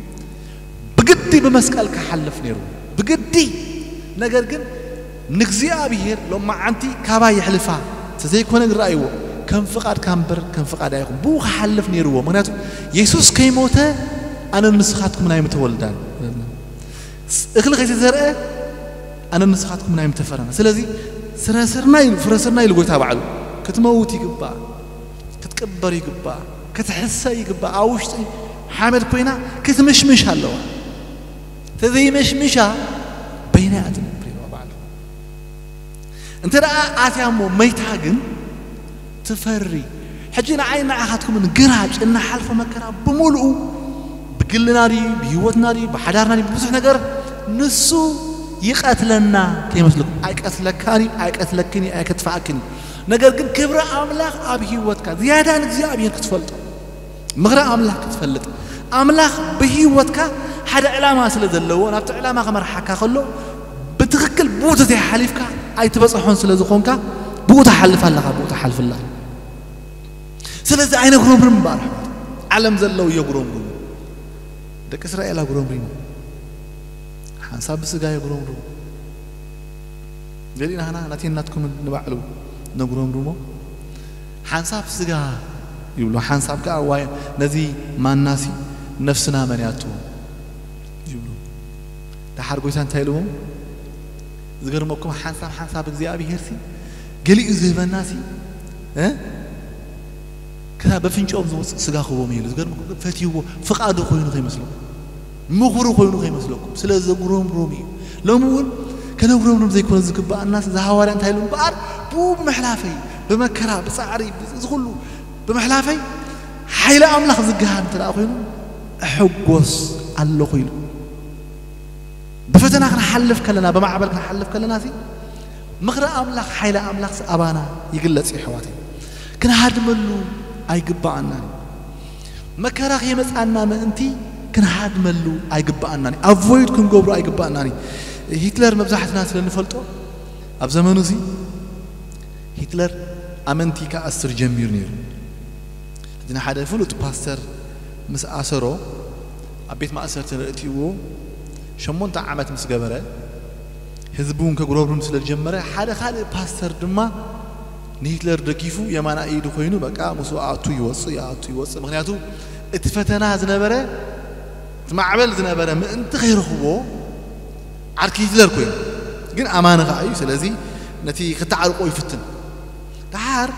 Speaker 1: بقدي بمسكال كحلف نيرو بقدي نقرقن نكزي أبيهر لما عنتي كابا يحلفها تزي كون رأيو كم فقاد كامبر كم فقاد أيخون بو حلف نيرو مناتو يسوس كيموته أنا نسخاتكم نايم تولدان اخلق يتزرقه أنا نسخاتكم نايم تفرنا سلازي فرسرنا يلقوا تابعلو كتموت يقبع كتكبر يقبع كتحس يقبع عوشتي حامد كوينا كتمشمش هاللوا تذي مشمشة بيناتنا بريوا بعلو انت رأى آتيامو ميتاقن تفري حجينا عينا عهاتكم من قراج إنا حالفة مكرا بمولؤو بقلنا ري بيوتنا ري بحدارنا ري ببزح نقر نسو يقتلنا كيف مسلكم أي قتلكاني أي قتلكني أي كتفاكني نقدر قل كبر أملاخ أبيه وتك زيادة عن زي أبيه كتفلت مغرى أملاخ كتفلت أملاخ به وتك حدا علامة سلذ اللو أنا بتع علامة غمر حكا خلو بتغكل بوتة حليفك أي تبصحون سلذ خونك بوتة حلف الله بوتة حلف الله سلذ عين غروم رمبارح علم زلو يغروم رم دك إسرائيل غروم رم حنساب سجاي يقولون رو، جلينا هنا ناتين ناتكم نبعلو نقولون رومو، حنساب سجا يقولوا حنساب كأواي نذي ما الناسي نفسنا من ياتو يقولوا تحرقوا إنسان تايلوهم ذكر مكم حنساب زي أبي هرسي قلي إزاي الناسي كذا بفنش أبز سجا خوه ميل ذكر مكم فتيو فقعدوا خوينو خي مسلو مغرو خوينو خي مسلوكم سلا زغروم رومي لومون كنغرم زي كون زكبا الناس زهواري انت هيلون بار بوب محلافي بمكرا بصعري زغلو بمحلافي حيل املاح زغهان ترا خوينو حقوس الله خوينو بفتنا كنحلف كلنا بمعبل كنحلف كلنا سي مخرا املاح حيل املاح ابانا يغلص يحواتي كنهادملو ايغبانا مكرا يمصانا منتي كنهادملو ايغبانا افويد كنغبرو ايغبانا هتلر مبزحتنا سلنفلطو اب زمانو سي هتلر امنتي كاسر جمير نير دنا حدا فلوت باستر مس اسرو ابيت ما اسرت رئتيو شمونت عامات مس غبره حزبون كغروبرم سلجمره حدا خال باستر دما نهتلر دكيفو يمانا ايدو خوينو بقى مسو اتو يوص مغنياتو اتفتنا زنبره معبل زنبره انت خير خو عركي هتلر كوين جن امانه غايو سلازي نتي كتعرقو يفتن دحار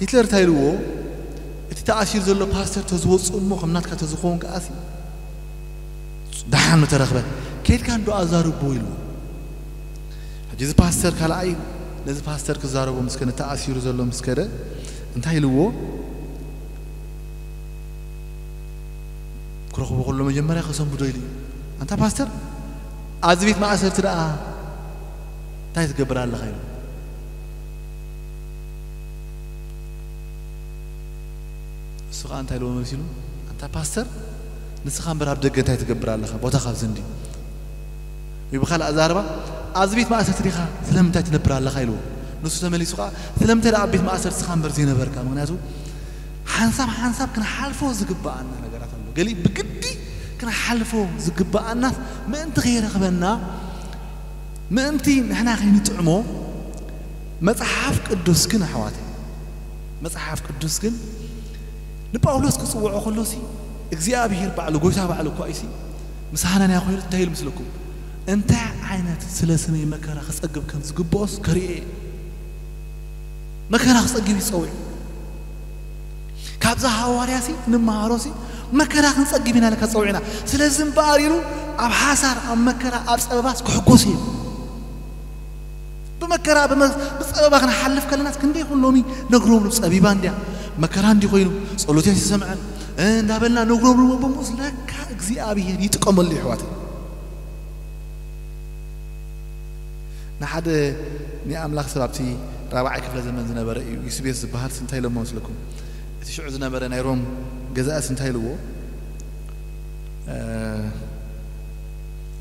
Speaker 1: هتلر تايلو تتأثير زلو باستر تزوص امو خمنات كتزخون كاسي دحان مترخبه كيف كان دو ازارو بويلو حجز باستر كلاي لز باستر كزارو مسكنه تأثير زلو مسكده انتايلو كرخو كله مجمريا خصم بدويلي انت باستر ازبيت ما اسرت راه تاي تقبر الله خير سوغان تايلو مسيلو انت باستر نسخان براب دغ تاي تقبر الله بوتا خاف زندي يبخال ازاربا ازبيت ما اسرت ريخا سلمتا تنبر الله خيلو نسو تملي سوغا سلمتا ابيت ما اسرت سخان برزي نبركا مغنياتو حنساب كنا حالفو زغبانا نغرات الله قالي بقدي كنا حلفو زغبانا ما انت غير خبنا ما انتي نحنا خلينا نطعمو مصحف قدوس كن حواتي مصحف قدوس كن لباولوس كصوعو خلوسي اغزيابير بعلو غويتا بعلو كويسي مسحنا يا خويل تهيل مسلكم انت عينات سلسني مكره خصقب كم زغبوس كري مكره خصقب يصوي كابزا حوارياسي نماروسي مكره خصقبينا لك صوينا سلازم باريلو اب حسار ام مكره اب صباس كحقوسي بمكرا بصبا كنا حلف كلناس كندي كلومي نغروم صبيبا انديا مكرا اندي خوينو صلوتي سمعن اندابلنا نغروم بموس لك اغزيابير يتقمل لي حواتي نحد ني املاح سبابتي رابعه كفله زمن زنبره يسبيس بحال سنتاي لما مسلكم تشعو زنبره نيروم غزاء سنتاي لو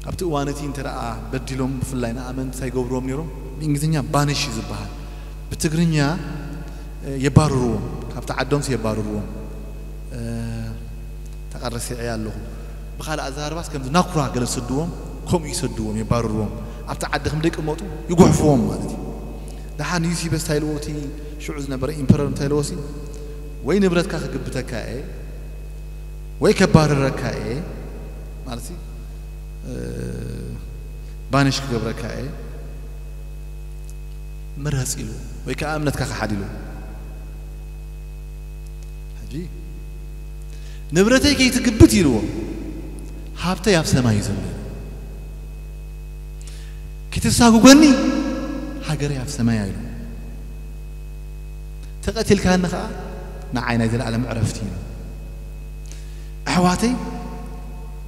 Speaker 1: ابتو وانتي ترى بديلوم فلاينا امن سايغبروم نيروم بإنجليزية بانش يزبها بتقرنيا يبارروهم كابت عدهم سيبارروهم تقرسي عياله بخال أزهر بس كم نقرأ قال يسدوهم كم يسدوهم يبارروهم أبت عدهم ديك موتو يقحفوهم مالتي دحان يسي بس تايلوتي شو عزنا برا إمبرر تايلوسي وين نبرت كاخ قبتك كاي وين كبار الركاي مالتي بانش كبرك كاي مرهس إلو ويكا أمنتك خحاديلو حجي نبرتي كي تقبت إلو حابتا ياف سماي زمن كي تساقو قني حقر ياف سماي إلو تقتل كان نخا نعينا ذي العالم عرفتين أحواتي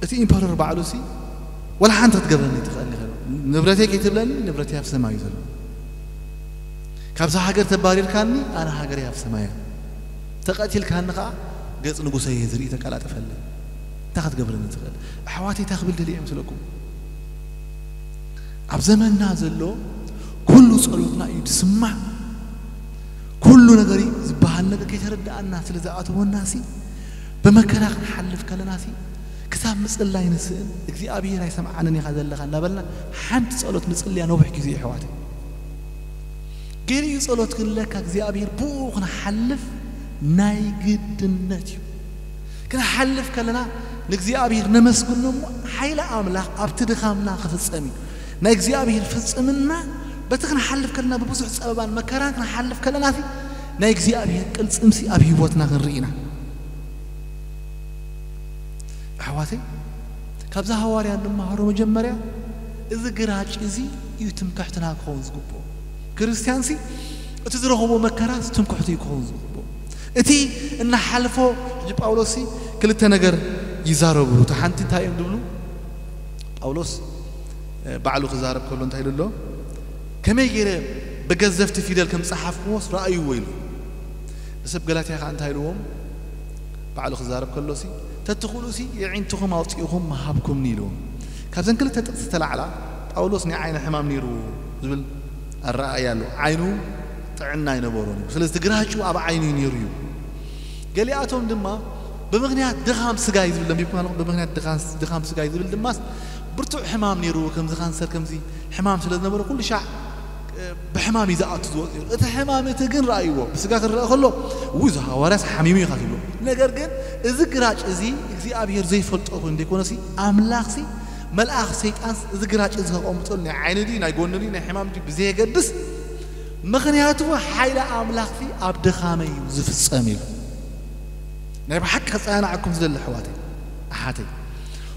Speaker 1: أتي إمبارر بعلوسي ولا حانت تقبلني تخلني نبرتي كي تبلني نبرتي ياف سماي زمن كابزا حاجر تبارير كاني أنا حاجر يا في سمايا تقاتل كان نقع قص نقصي يزري تكالا تفل تاخذ قبل نتقل حواتي تاخبل دلي أمثلكم عب زمن نازلو كل صلوتنا يسمع كل نجاري زبها النجا كي ترد الناس لزعاتهم والناسي بمكان حلف كلا ناسي كتاب مسألة الله ينسأل إذا أبي راي سمع عنني هذا اللي خلنا بلنا حمد صلوت مسألة أنا وبحكي زي حواتي غيري صلوت لك اغزيابير بوخنا حلف ناي قد النتيو كنا حلف كلنا لغزيابير نمسكن حيل املاح ابتدخامنا خفصمي ناي غزيابير فصمنا بتخنا حلف كلنا ببزح صبابان مكران كنا حلف كلنا في ناي غزيابير قلصمسي اب هيوتنا كنرينا احواتي كابزا حواريا دما هرو مجمريا إذا جراج إزي يتم كحتنا كونز جبو كريستيانسي أتزرعه مكراس تم كحتي كونز جبو إتي إن حلفه جب أولوسي كل تنجر يزاربه تحنتي تايم دبلو أولوس بعلو خزارب كلون تايلو له كم يجري بجزفت في ذلك المصحف موس رأي ويلو بسبب قلاتي خان تايلوهم بعلو خزارب كلوسي تدخلوسي يعين تخم أو تيهم مهابكم نيلو كابزن كل تتلعلا أولوس ني عين حمام نيرو زبل الرأي له عينو طعنا ينبوروني بس تقراجوا أبا عيني نيريو قال لي أتوم دما بمغنيات دخام سجايز ولا بيكون بمغنيات دخام سجايز ولا دماس برتو حمام نيرو كم زخان سر كم زي حمام سلذ نبرو كل شع بحمام إذا أتزوج إذا حمام تجن رأيه بس قاعد الرأي خلوا ويزها ورث حميمي خاتلو نجرجن إذا قراج إزي أبير زي فلت أكون ديكون سي أملاخسي ملأخ سيطان إذا قراج إذا قوم تقولني عين دي نايقون لي نحمام دي بزي قدس مغنياته حيلة أملاخ في عبد خامي وزف الساميل نبي حق أنا عكم زل الحواتي أحاتي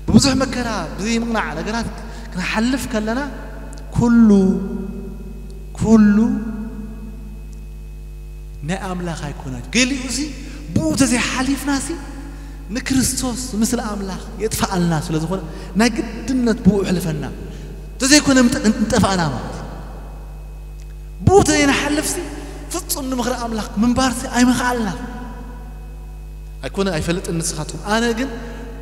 Speaker 1: بوزح مكرا بزي مقنع نقرات كنا حلف كلنا كله نأملاخ هيكونات قال لي أزي بوت زي حليف ناسي نكريستوس مثل أملاخ يدفع الناس ولا زخون نقد نتبوع حلفنا تزي كنا نتفعنا مات بوت زي نحلف سي فتصم نمغر أملاخ من بارسي أي مخالنا أكون أي فلت النسخاتهم أنا جن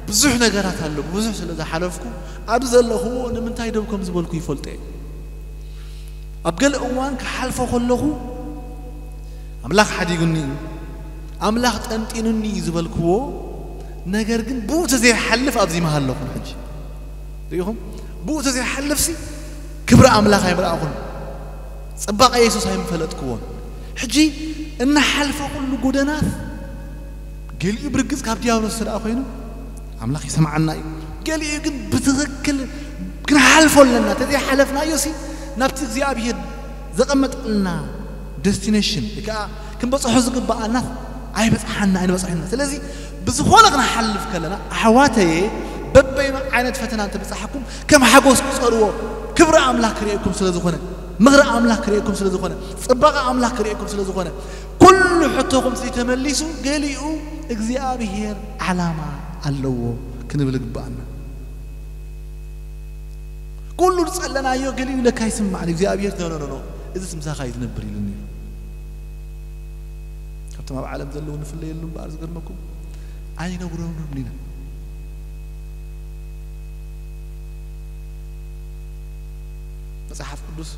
Speaker 1: بزح نجارات هلو بزح سلذا حلفكم أبزل هو من تايدوكم زبالكم يفلتين أبقل أوان كحلفه خلوه أملاخ حد يقولني أملاخ أنت إنني زبالكوا نجار جن بوت زي حلف أبزي مهلكم حج ريهم بوت زي حلف سي كبر أملاخ يبرأ أقول سبق يسوع هاي مفلتكون حجي إن حلفه كله جودناث قال لي بركز كابتي أول السر أخوينه أملاخ يسمعنا قال لي يمكن بتذكر كنا حلفوا لنا تدي حلفنا يوسي نبتك زي أبيض زقمت لنا destination كم بس حزق بقى أي بس حنا أنا بس حنا سلزي بس هو لقنا حلف كلنا حواتي ببي ما عينت فتنا أنت بس حكم كم حقوس صاروا كبر أملاك كريكم سلزخنا مغرى أملاك كريكم سلزخنا صبغ أملاك كريكم سلزخنا كل حطوكم سيتملسوا قالوا إجزاء بهير علامة اللو كنا بلق بقنا كل رسال لنا أيوة قالوا لك هاي سمع عليك إجزاء بهير نو إذا سمسا خايف نبري لني كابتن ما بعلم ذلون في الليل لون بارز قرمكم عينا ورون مننا مصحف قدوس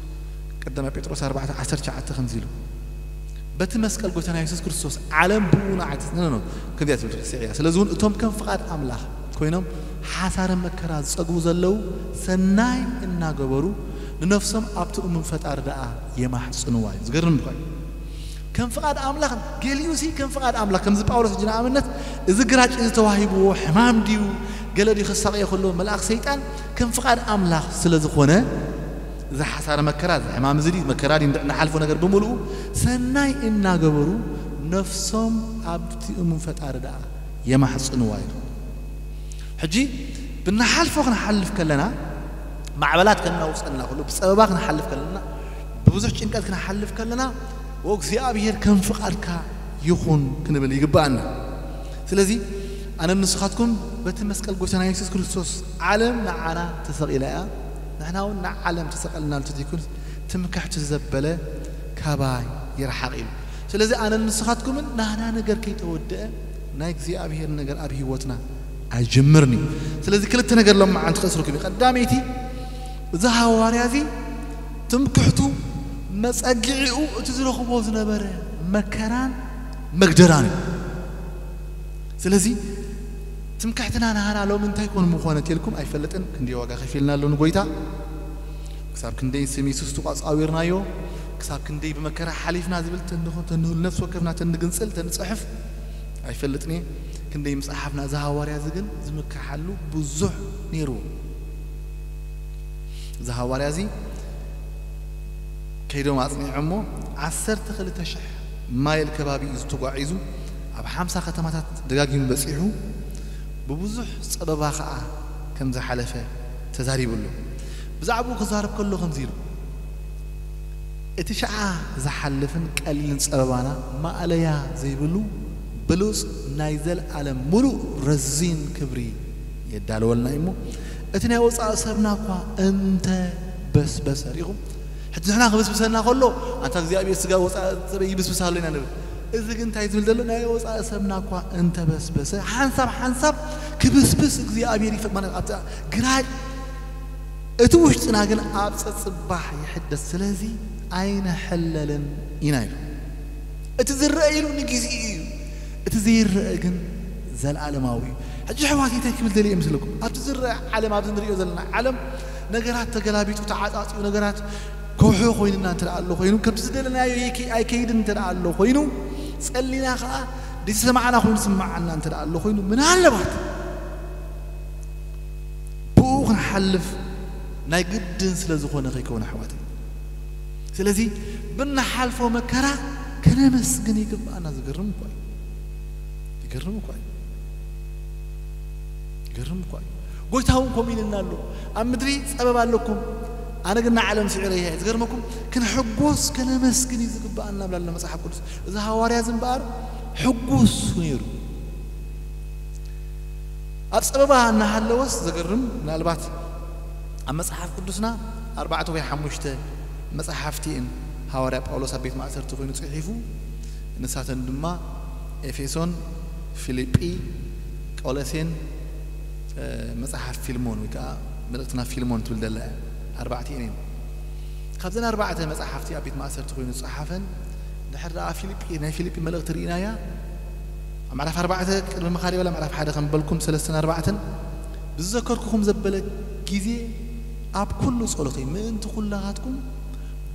Speaker 1: قدم بيتروس 14 شعات تخنزيله بتمسك القوتنا يسوع كريستوس عالم بونا عتس نو كذا تقول سعيا سلازون اتوم كم فقاد املاح كوينم حسار مكرا صقو زلو سناي እና ገበሩ نفسهم ابتو من فتار داء يمحصنوا زغرم بقى كم فقاد املاح قاليوسي كم فقاد املاح كم زي باولوس جنا امنت اذا غراج اذا توهيبو حمام ديو قالدي خصاق يخلو ملاك شيطان كم فقاد املاح سلازخونه إذا حسار مكرات حمام زدي مكرات نحلفو نجر بملؤ سناي إن جبرو نفسهم أبتي من فتار دا يمحصن وايد حجي بنحلفو نحلف كلنا مع بلاد كنا وصلنا كله بسببك نحلف كلنا بوزح شنكات كنا حلف كلنا وقزي أبيهر كم فقارك يخون كنا بلي يقبعنا سلزي أنا نسخاتكم بتمسك القوتنا يسوع كريستوس عالم معنا تسقيلها نحن نعلم تسقلنا لتديكون تمكحت الزبلة كباي يرحقيل سلزي أنا نسخاتكم نحن نجر كي تودع نايكزي أبيه نجر أبيه وتنا أجمرني سلزي كل التنجر لما عند خسرك بقداميتي ذا واريازي تمكحتو مسأجعو تزرخو بوزنا برا مكران مقدراني سلزي تمكحتنا أنا لو من تكون مخونة لكم أي فلتن كندي واقع خفيلنا لون قويتا كساب كندي سمي سستوقاس أويرنا يو كساب كندي بمكرة حليفنا زبلت تنه النفس وكفنا تنقنسل تنصحف أي فلتني كندي مصحفنا زهواريا زجن زمك حلو بزح نيرو زهواريا زي كيدو ماسني عمو 10 خلت شح مايل كبابي يزتقعيزو أب 50 ختمات دقاقين بسيحو ببزح صدبا خاء كم زحلفه تزاري بلو بزعبو خزارب كله خمزيرو اتشعى زحلفن قليل صبابانا ما عليا زي بلو بلوس نايزل على ملو رزين كبري يدالولنا يمو اتنا وصا سبناكوا انت بس ريهم حتى احنا بسبسنا كله انت እግዚአብሔር ስጋ ወጻ ይብስብሳል ለና ነው እዚህ ግን ታይዝ ምልደለው ናይ ወጻ ሰብናኳ እንተ በስበሰ ሐንሳብ ክብስብስ እግዚአብሔር ይፈማና አጣ ግራይ እትውሽጥና ግን አብጸጽባህ ይحدث ስለዚህ አይነ ሐለለን ይናይሉ እትዝረይሉ ንጊዜ እትዝይረ ግን ዘልዓለማዊ حج حواتي تكمل دليل مثلكم أبتزرع علم أبتزرع زلنا علم نجارات تجلابيت وتعاطات ونجارات كوحو خويننا ترى الله خوينو كم تزدلنا يكي أي كيد ترى الله خوينو سألنا خا دي سمعنا خوين سمعنا ترى الله خوينو من هالبات بوخ نحلف نايقدن سلازخونا خيكونا حواتي سلازي بنا حلفو مكرا كنا مسجني كب أنا زقرم كوي يقرم كوي قرم كوي قلت هون كومين النالو أمدري سبب لكم أنا قلنا علم سعريه تقرمكم كان حقوس كان مسكني زقب أنا بلا لما صاحب قدس إذا هواري زين بار حقوس ويرو أبسببها أن هاللوس زقرم نالبات أما صاحب قدسنا 4 ويحمشته مصحفتين هواري بولس بيت ما أثرت وين تصحيفو نساتن دما إفيسون فيليبي كولسين مصحف فيلمون وكا ملقتنا فيلمون تولد 4 ايام خذنا 4 مصحفتي ابيت ما اثرت خوين صحافا نحر فيليبي ملقت رينايا معرف 4 قبل مخاري ولا معرف حدا خنبلكم 3 4 بذكركم زبل غيزي اب كل صلوتي من انت كلاتكم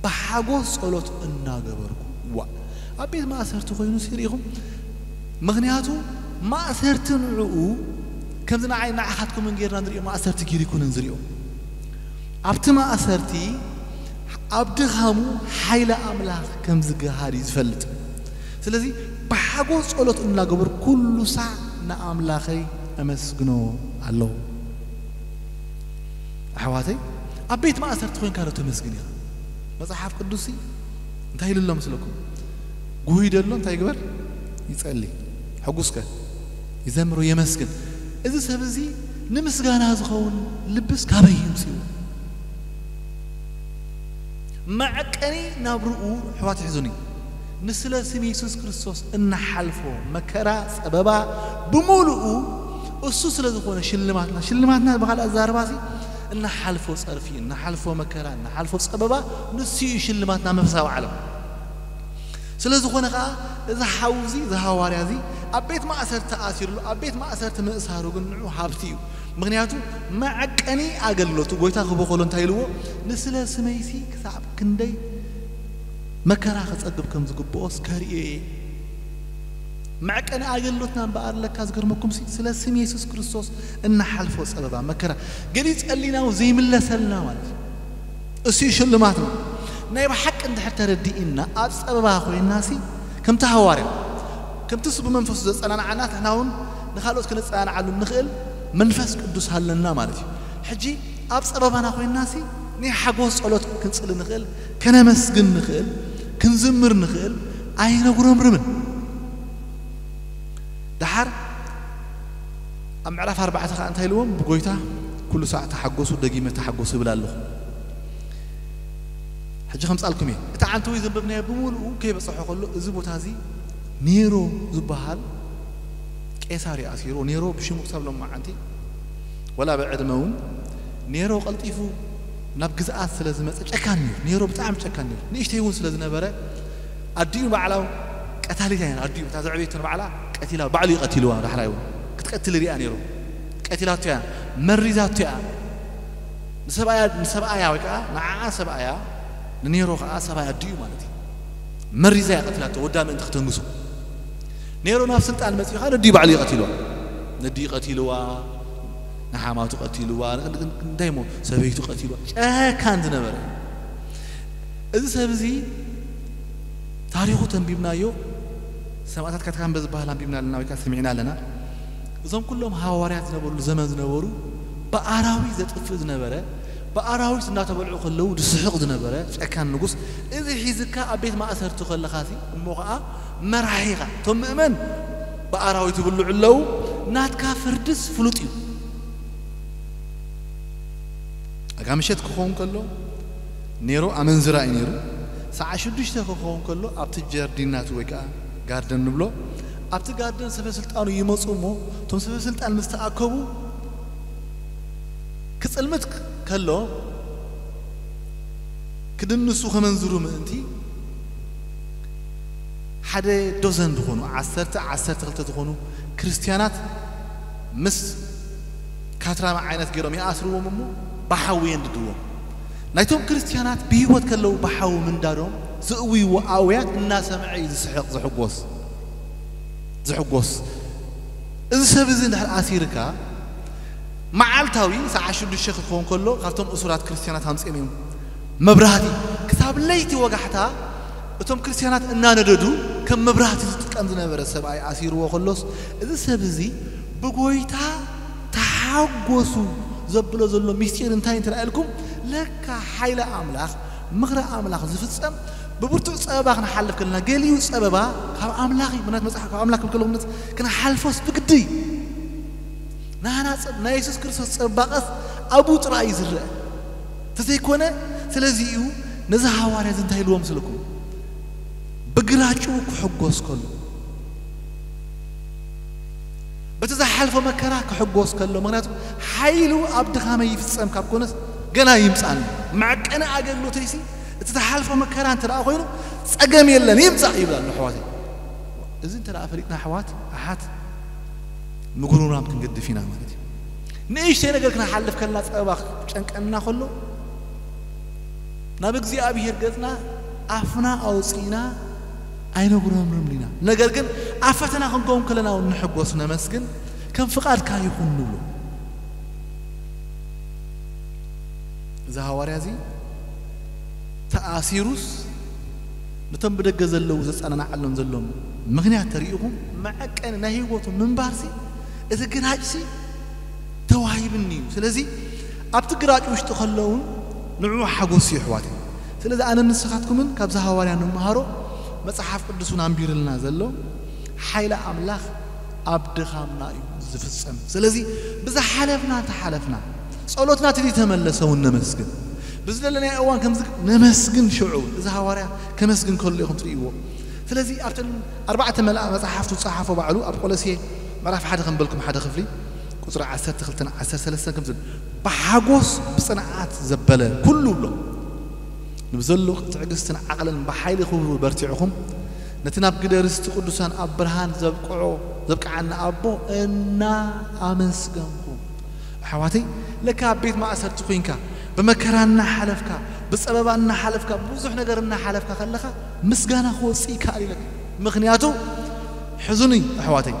Speaker 1: بحاجو صلوت اناغبركم وا ابيت ما اثرت خوين سيريهم مغنياتو ما اثرت نعو كم زنا عين نعحتكم من غير نريو ما أثرت كيري كون نزريو أبت ما أثرتي أبدغامو حيل أملاك كم زجهاري زفلت سلذي بحاجو صلوت إن لا قبر كل ساعة نأملاكي أمسكنو الله حواتي أبيت ما أثرت وين كانوا تمسكني مصحف قدسي انتهي لله مسلكم قوي دلو انتهي قبر يسألي حقوسك يزمرو يمسكن إذا سبزي نمسجانا زخون لبس كابيهم سيو معكني نابرؤو حوات حزوني نسلا سمي يسوس كريستوس إن حلفو مكرا سببا بمولؤو السوس لزخون شلماتنا بقال الزارباسي إن حلفو صرفي إن حلفو مكرا إن حلفو سببا نسي شلماتنا مفساو علم سلازخونا قا إذا حوزي إذا هواريازي أبيت ما أثرت تأثير له أبيت ما أثرت من إسهاره قلنا حابتيو مغنياتو معك أني أقلوتو قويتا خبو قولون تايلوو نسلا سميسي كثاب كندي مكرا خصدب كم زقبوس كاريه معك أنا أقلوتنا بقار لك أزقرمكم سلا سمي يسوس كريستوس إن حلفو سببا مكرا قليت قلينا وزي من الله سلنا والد أسيش اللي ماتنا نايب حق أنت حتى ردينا أسببا أخوي الناسي كم تهواري كم تسب منفس زس أنا عنات إحنا هون نخلص كنت أنا على النخل منفس قدوس هالنا مالتي حجي أبص أبانا أخوي الناسي ني حقوس علوت كنسل النخل كنا مسجن النخل كنزمر النخل عينا قرام رمن دحر أم عرف 4 خان تهلوم بقويته كل ساعة تحقوس ودقيمة تحقوس بلا له حجي 5 ألكمي تعالوا يذنبنا بمول وكيف صحوا قالوا زبوت هذه نيرو زبهال كيساري أسيرو نيرو بشمو كسب لهم عندي ولا بعد مون نيرو قلتيفو نبجز أصل لازم أكانير نيرو بتعمل أكانير نيش تيون سلازنا برا أديو بعلاو قتالين أديو تزعبيت بعلا قتيلا بعلي قتيلوا راح رايو كتقتل ريا نيرو قتيلات يا مريزات يا سبعة وكا نعم سبعة نيرو سبعة أديو مالتي مريزة قتيلات ودام أنت تنقصو نيرو نفس التعال مسيح هذا ندي بعلي قتيلوا ندي قتيلوا نحامات قتيلوا دايمو سبيتو قتيلوا كان دنبر إذا سبزي تاريخه تنبيبنا يو سمعتك كتكان بزبها لنبيبنا لنا ويكا سمعنا لنا إذن كلهم هاواريات نبورو زمن نبورو بأراوي ذات أفز نبرة بأراويت ناتبلعو خلو دسحق دنبرة كان نقص إذا حيزك أبيت ما أثرت خلخاتي موقع مرحيقة ثم أمن بأراويت بلعو لو نات كافردس فلوتيو أقامشت كخون كله نيرو أمن زراعي نيرو ساعشدوش تكخون كله أبت جاردينات ويكا جاردن نبلو أبت جاردن سفسلت أنا يمصومو ثم سفسلت المستأكبو كسلمتك كله كدنسو خمنزرو منتي حدا دوزن دخونو عسرت غلطة دخونو كريستيانات مس كاترا مع عينات جيروم يأسروا ممو بحاوين ددوهم نايتهم كريستيانات بيوت كلو بحاو من دارهم زقوي وقاويات الناس معي زحق زحقوس إذا سبزين ده الأسيركا معالتاوي ساعشود الشيخ تكون كله قالتهم أسرات كريستيانات همس إميم مبرهاتي كتاب ليتي وقحتها أتوم كريستيانات إننا نددو كم مبرهاتي تتكلمنا برسب أي أسير وخلص إذا سبزي بقويتا تحقوسو زبلو زلو ميستير انتاين ترأيلكم لك حيلة أملاخ مغرى أملاخ زفتسم ببرتو سببا نحلف كلنا قاليو سببا كاب أملاخي منات مسحك كاب أملاخكم كلهم نت كنا حلفوس بقدي نانا نايسوس كريستوس سباقس أبو ترأي زرع تزيكونا سلازيو نزها واريا زنتهي لهم سلكم بقراجوك حقوس كله بتزحلف مكراك حقوس كله مغناتو حيلو عبد خامي يفصم كاب كونس غنا يمصان معك انا اقلو تيسي تزحلف مكران ترى خوينو صقم يلن يمصا يبلال حواتي اذن ترى فريقنا حوات احات مغرورام كنقدفينا مالتي نيشتي ነገር كنا حلف كلا صباخ ጨንቀና خلو ናብ እግዚአብሔር ገጽና አፍና አውጽና አይነግሩም ለምሊና ነገር ግን አፈተና ክንቆም ከለናው ንሕጎስ ነመስግን ከም ፍቃድካ ይኹን ብሎ ዘሐዋርያዚ ተአሲሩስ ነተም በደገ ዘለው ዘጻናና ዓለም ዘሎም ምክንያት ተሪኢኩም ማዕቀን ናሂወቱ ምንባርሲ እዚ ግራጭሲ ተዋሂብኒ ስለዚህ ኣብቲ ግራጭ ውሽጥ ከለውን ንዑ ሓጎስ ይሕዋት ስለዚህ ኣነ ንስኻትኩምን ካብ ዘሐዋርያ ንመሃሮ مصحف قدسنا أمبيرلنا زلوا حيل أملاخ أبدخامنا زفصم سلزي بزح حلفنا تحلفنا صلوتنا تدي تملسوا النمسجن بزل لنا أوان كم نمسجن شعور إذا هواريا كمسجن كل يوم تريوه سلزي أبتن 4 ملاء مصحف تصحفوا بعلو أبقول سيه ما راح حدا خنبلكم حدا خفلي كسر 10 تخلتنا 10 3 كم زل بحاجوس بصناعات زبالة كله له نبزلو تعجزتنا عقلا بحيل خبر برتعهم نتناب قدرس قدسان أبرهان زبقع عنا أبو إنا أمسكنكم حواتي لك بيت ما أثر تقينك بمكرنا حلفك بسببنا حلفك بوزح نقرنا حلفك خلك مسجانا هو سيكا لك مغنياته حزني حواتي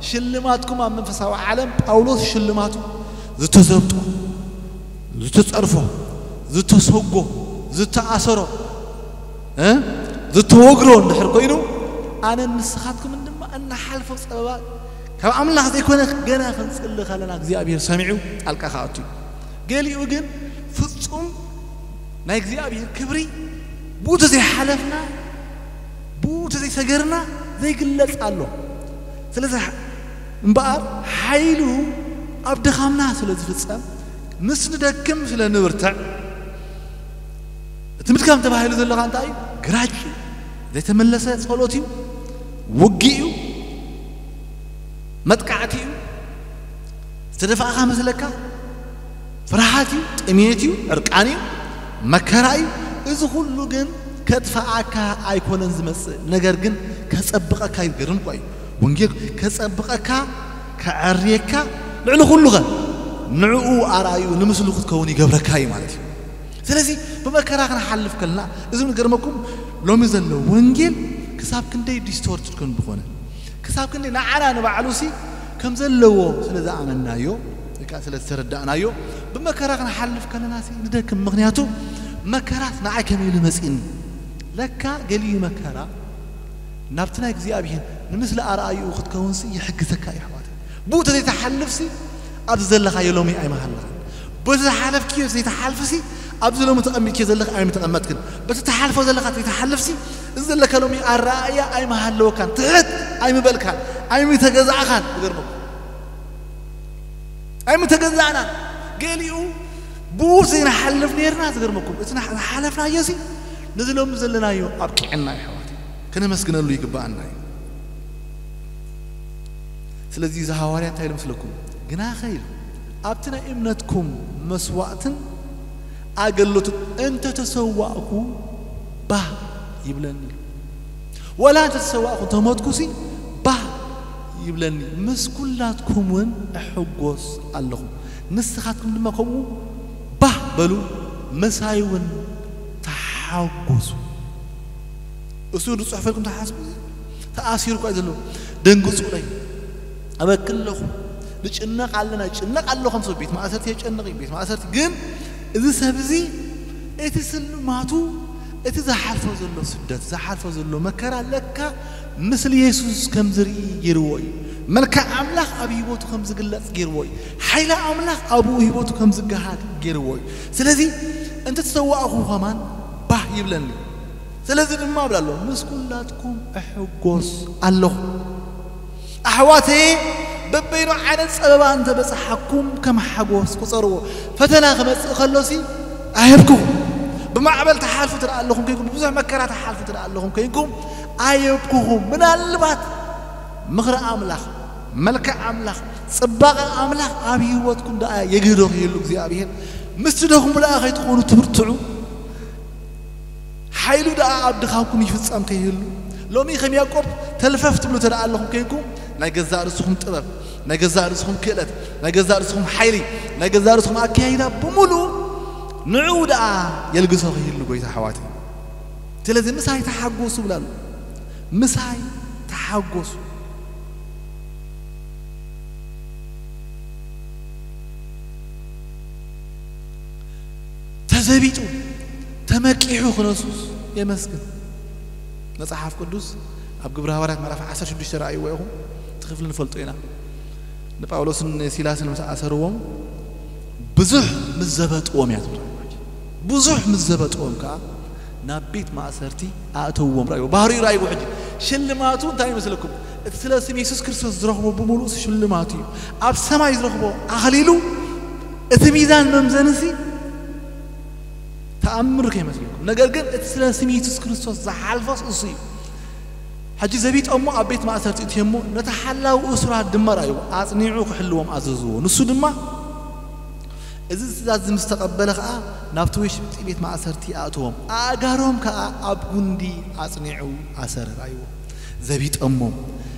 Speaker 1: شلماتكم من فساوى عالم أولوث شلماته زتو زبطو زتو تعرفه زتو سوقو زتو أسرو زتو وقرون نحر قينو أنا نسخاتكم إنما أن حلفوا سببات كم عملنا هذا يكون جنا خلص اللي خلنا أجزاء سمعوا الكخاتي قال لي وجن فصوم نايجزاء كبري بوت زي حلفنا بوت زي سجرنا زي قلة الله ثلاثة مبار حيلو أبدا خامنا ثلاثة فصام مسندك كم في النورتع تمت كم تباهلو ذل غانتاي غراج زي تملسه صلوتيو وقيو متقعتيو تدفعها مثلك فرحاتيو طميتيو ارقانيو مكرايو اذ كله جن كدفعك ايكونن زمس ነገር ግን ከጸብቀካ ይገርም ቆይ ወንጌል ከጸብቀካ ከዓሪየካ ልዕሉ ሁሉ ጋር ንዑ አራዩ ንምስሉ ክትከውን ይገብረካይ ማለት ነው ስለዚህ በመከራከና حلف ከልና እዚህ ነገርመኩም ሎሚ ዘሎ ወንጌል ክሳብ ክንደይ ዲስቶርት ከን በሆነ ክሳብ ክንደይ ናዓና ንባዕሉሲ ከም ዘለዎ ስለዛ አመናዮ እካ ስለተረዳናዮ በመከራከና حلف ከለናሲ ንደክም ምክንያቱ መከራት ናዓይ ከመይሉ መጽን ለካ ገሊ መከራ ናብትና እግዚአብሔር ንምስለ አራዩ ክትከውንሲ ይሕግዘካ ይሕዋት ቡተ ተሐልፍሲ ኣብዘለኻ የሎሚ አይ መሐላ بس حالف كي زي تحالفسي أبزلو متأمل كي زلك أي متأمتكن بس تحالفه زلك أي تحالفسي زلك لومي الرأي أي محلو كان تحت أي مبل كان أي متجزع كان بقربك أي متجزعنا قاليو بوسين حلف نيرنا تقربكم إتنا حلفنا يسي نزلوا مزلنا يو أبكي عنا يا حواتي كنا مسكنا اللي يقبعنا سلذي زهواريان تايلم سلكم جنا خير أبتنا إمنتكم مسواتن أقلت أنت تسوأكو با يبلني ولا تتسوأكو تموتكوسي با يبلني مسكولاتكم ون أحقوس اللهم نسخاتكم لما قوموا با بلو مسايون تحقوسوا أسود صحفكم تحاسبوا تأثيركم أيضا دنقصوا لي أما كلهم نجنق علينا نجنق على لهم صوب بيت ما أثرت يجنق بيت ما أثرت جن إذا سبزي إتسلماتو إتزحلف زلوا سدت زحلف زلوا مكر لك مثل يسوع كم زري يروي ملك أملاك أبي يبوتو كم زقلت يروي حيل أملاك أبو يبوتو كم زقهاد يروي سلذي أنت تسوى أخو كمان به يبلني سلذي ما بلالو مسكولاتكم أحقوس الله أحواتي ببينو عدد سبب أنت بس حكم كم حقوس قصروا فتنا خمس خلصي أحبكم بمعبل تحالف ترى لهم كيكم بوزع مكرات تحالف ترى لهم كيكم أيبكم من اللبات مغرى أملاخ ملك أملاخ صباغ أملاخ أبي واتكم دا يجدوا يلوك زي أبيهن مستدهم بلا أخي تقولوا تبرتعوا حيلو دا عبد خاكم يفصم كيهلو لو مي خم يعقوب تلففت بلو ترى لهم كيكم نجزا رسخهم طبب نجزا رسخهم كلت نجزا رسخهم حيلي نجزا رسخهم أكيدا بملو نعود يلقصوا يهلو قوي حواتي تلازم مساي تحقوسوا بلالو مساي تحقوسوا تزبيتوا تمكيحوا خنصوص يا مسكن نصحف قدوس أب قبرها ورات مرافع 10 شدش رأي وياهم تخفل نفلطينا نباولوس سيلاس المسأسروهم بزح مزبط قوم يا ترى بزح مزبط قوم كا نبيت ما أسرتي أتوهم رأيو بحري رأي واحد شلماتو تاي مثلكم الثلاثة يسوع كريستوس زرقوا بمولوس شلماتي أب سماي زرقوا أخليلو التميزان ممزنسي تأمر كيف مثلكم نقدر الثلاثة يسوع كريستوس زحالفاس أصيب حجي زبيت أمو أبيت ما أسرت إتيمو نتحلى وأسرع الدمار أيوة أصنيعوك حلوهم عززوه نصو دما إذا لازم استقبلك نبتويش بيت ما أسرتي أتوهم أجارهم كأبغندي أصنيعو أسر أيوة زبيت أمو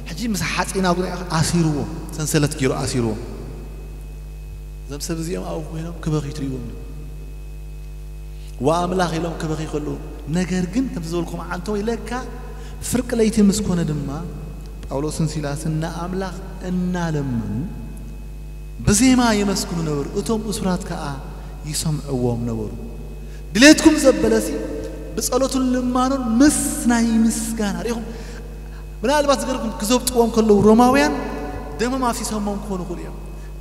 Speaker 1: حجي مسحات إنا أسيروه سنسلت كيرو أسيروه زم سبزيهم أو هنا كبخي تريهم وأملاخ لهم كبخي خلوه نجرجن تبزولكم عنتوي لك فرق ليت مسكونة دما أولو سنسيلاسنا أملاخ إنا لمن بزي ما يمسكون نور أتوم أسرات كأ يسمعوهم نور دليتكم زبلسي بس قالوا لمانون مسناي مسكان عليهم من البات غيركم كذبت قوم كله روماويان دم ما في سمهم كونوا كليا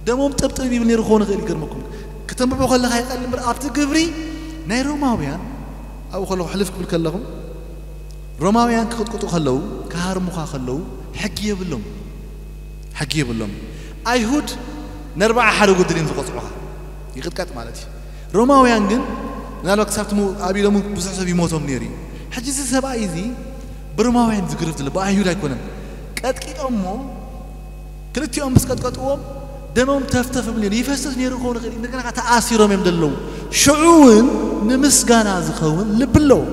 Speaker 1: دمهم تبتبي بني رخون غير يقرمكم كتم بقول لك هاي قال مر أبت جبري ناي روماويان أو خلوا حلفك بالكلهم روماويان كخطو خلوا كهارمخا خلوا حكي بلهم أيهود نربع حرق الدين تقطعها يقد كات مالتي روماويان جن نالك سبتمو أبي لهم بزح سبي موتهم نيري حجز سبعة إذي بروماويان ذكرت له بأيهود يكونن كات كي أمه كلتي أم بس كات أم دمهم تفتف مليون يفسد نيرو خون غير إنك أنا تأثيرهم يمدلو شعون نمسجانا زخون لبلو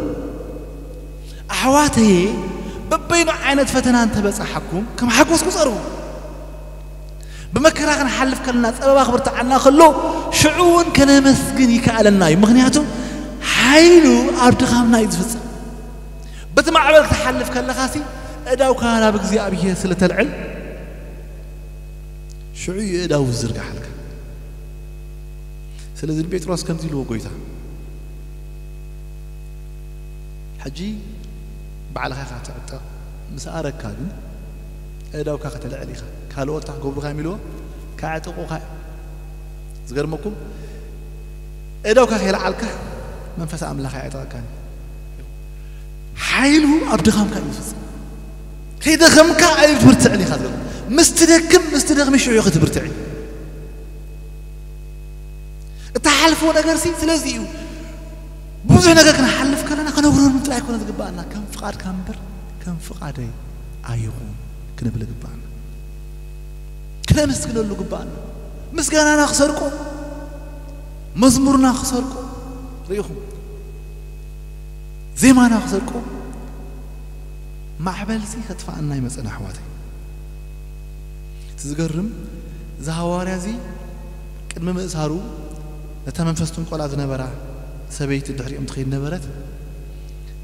Speaker 1: أحواتي ببينو عينة فتنان تبس أحكم كم حكوس قصروا بمكرا نحلف كلنا أبا خبرت عنا خلو شعون كان مسجني كعلى الناي مغنياتهم حيلو أبدخامنا يتفز بتمع عبالك تحلف كلا خاسي أداو كان بقزي أبيه سلة العلم شعوي أداو الزرقة حلقة سلة البيت راس كم تلو قويتها حجي بعد خاطر تعطى مسارك كابن أداو كاخت العليخة كالو تح قبل خاملو كعتقو خا زغرمكم إدوك خير علىك منفس أملاك عيطاكان حيله أبدخم كايفز خيدا خمك أيف برتعني خذل مستدقم شو ياخذ برتعي تعلفون أجرسي ثلاثيو بوزعنا كنا حلف كنا ورون مطلع كنا تقبلنا كم فقاد كامبر كم فقادي أيهم كنا بلا قبلنا كنا نستقبل له قبلنا مسكنا نخسركم مزمورنا خسركم ريهم زي ما نخسركم معبلسي خطفنا يمسنا حواتي تزقرم زهواري زي كنا مأسهرو لتمن فستون قول عزنا برا سبيت الدحري أمتخيل نبرت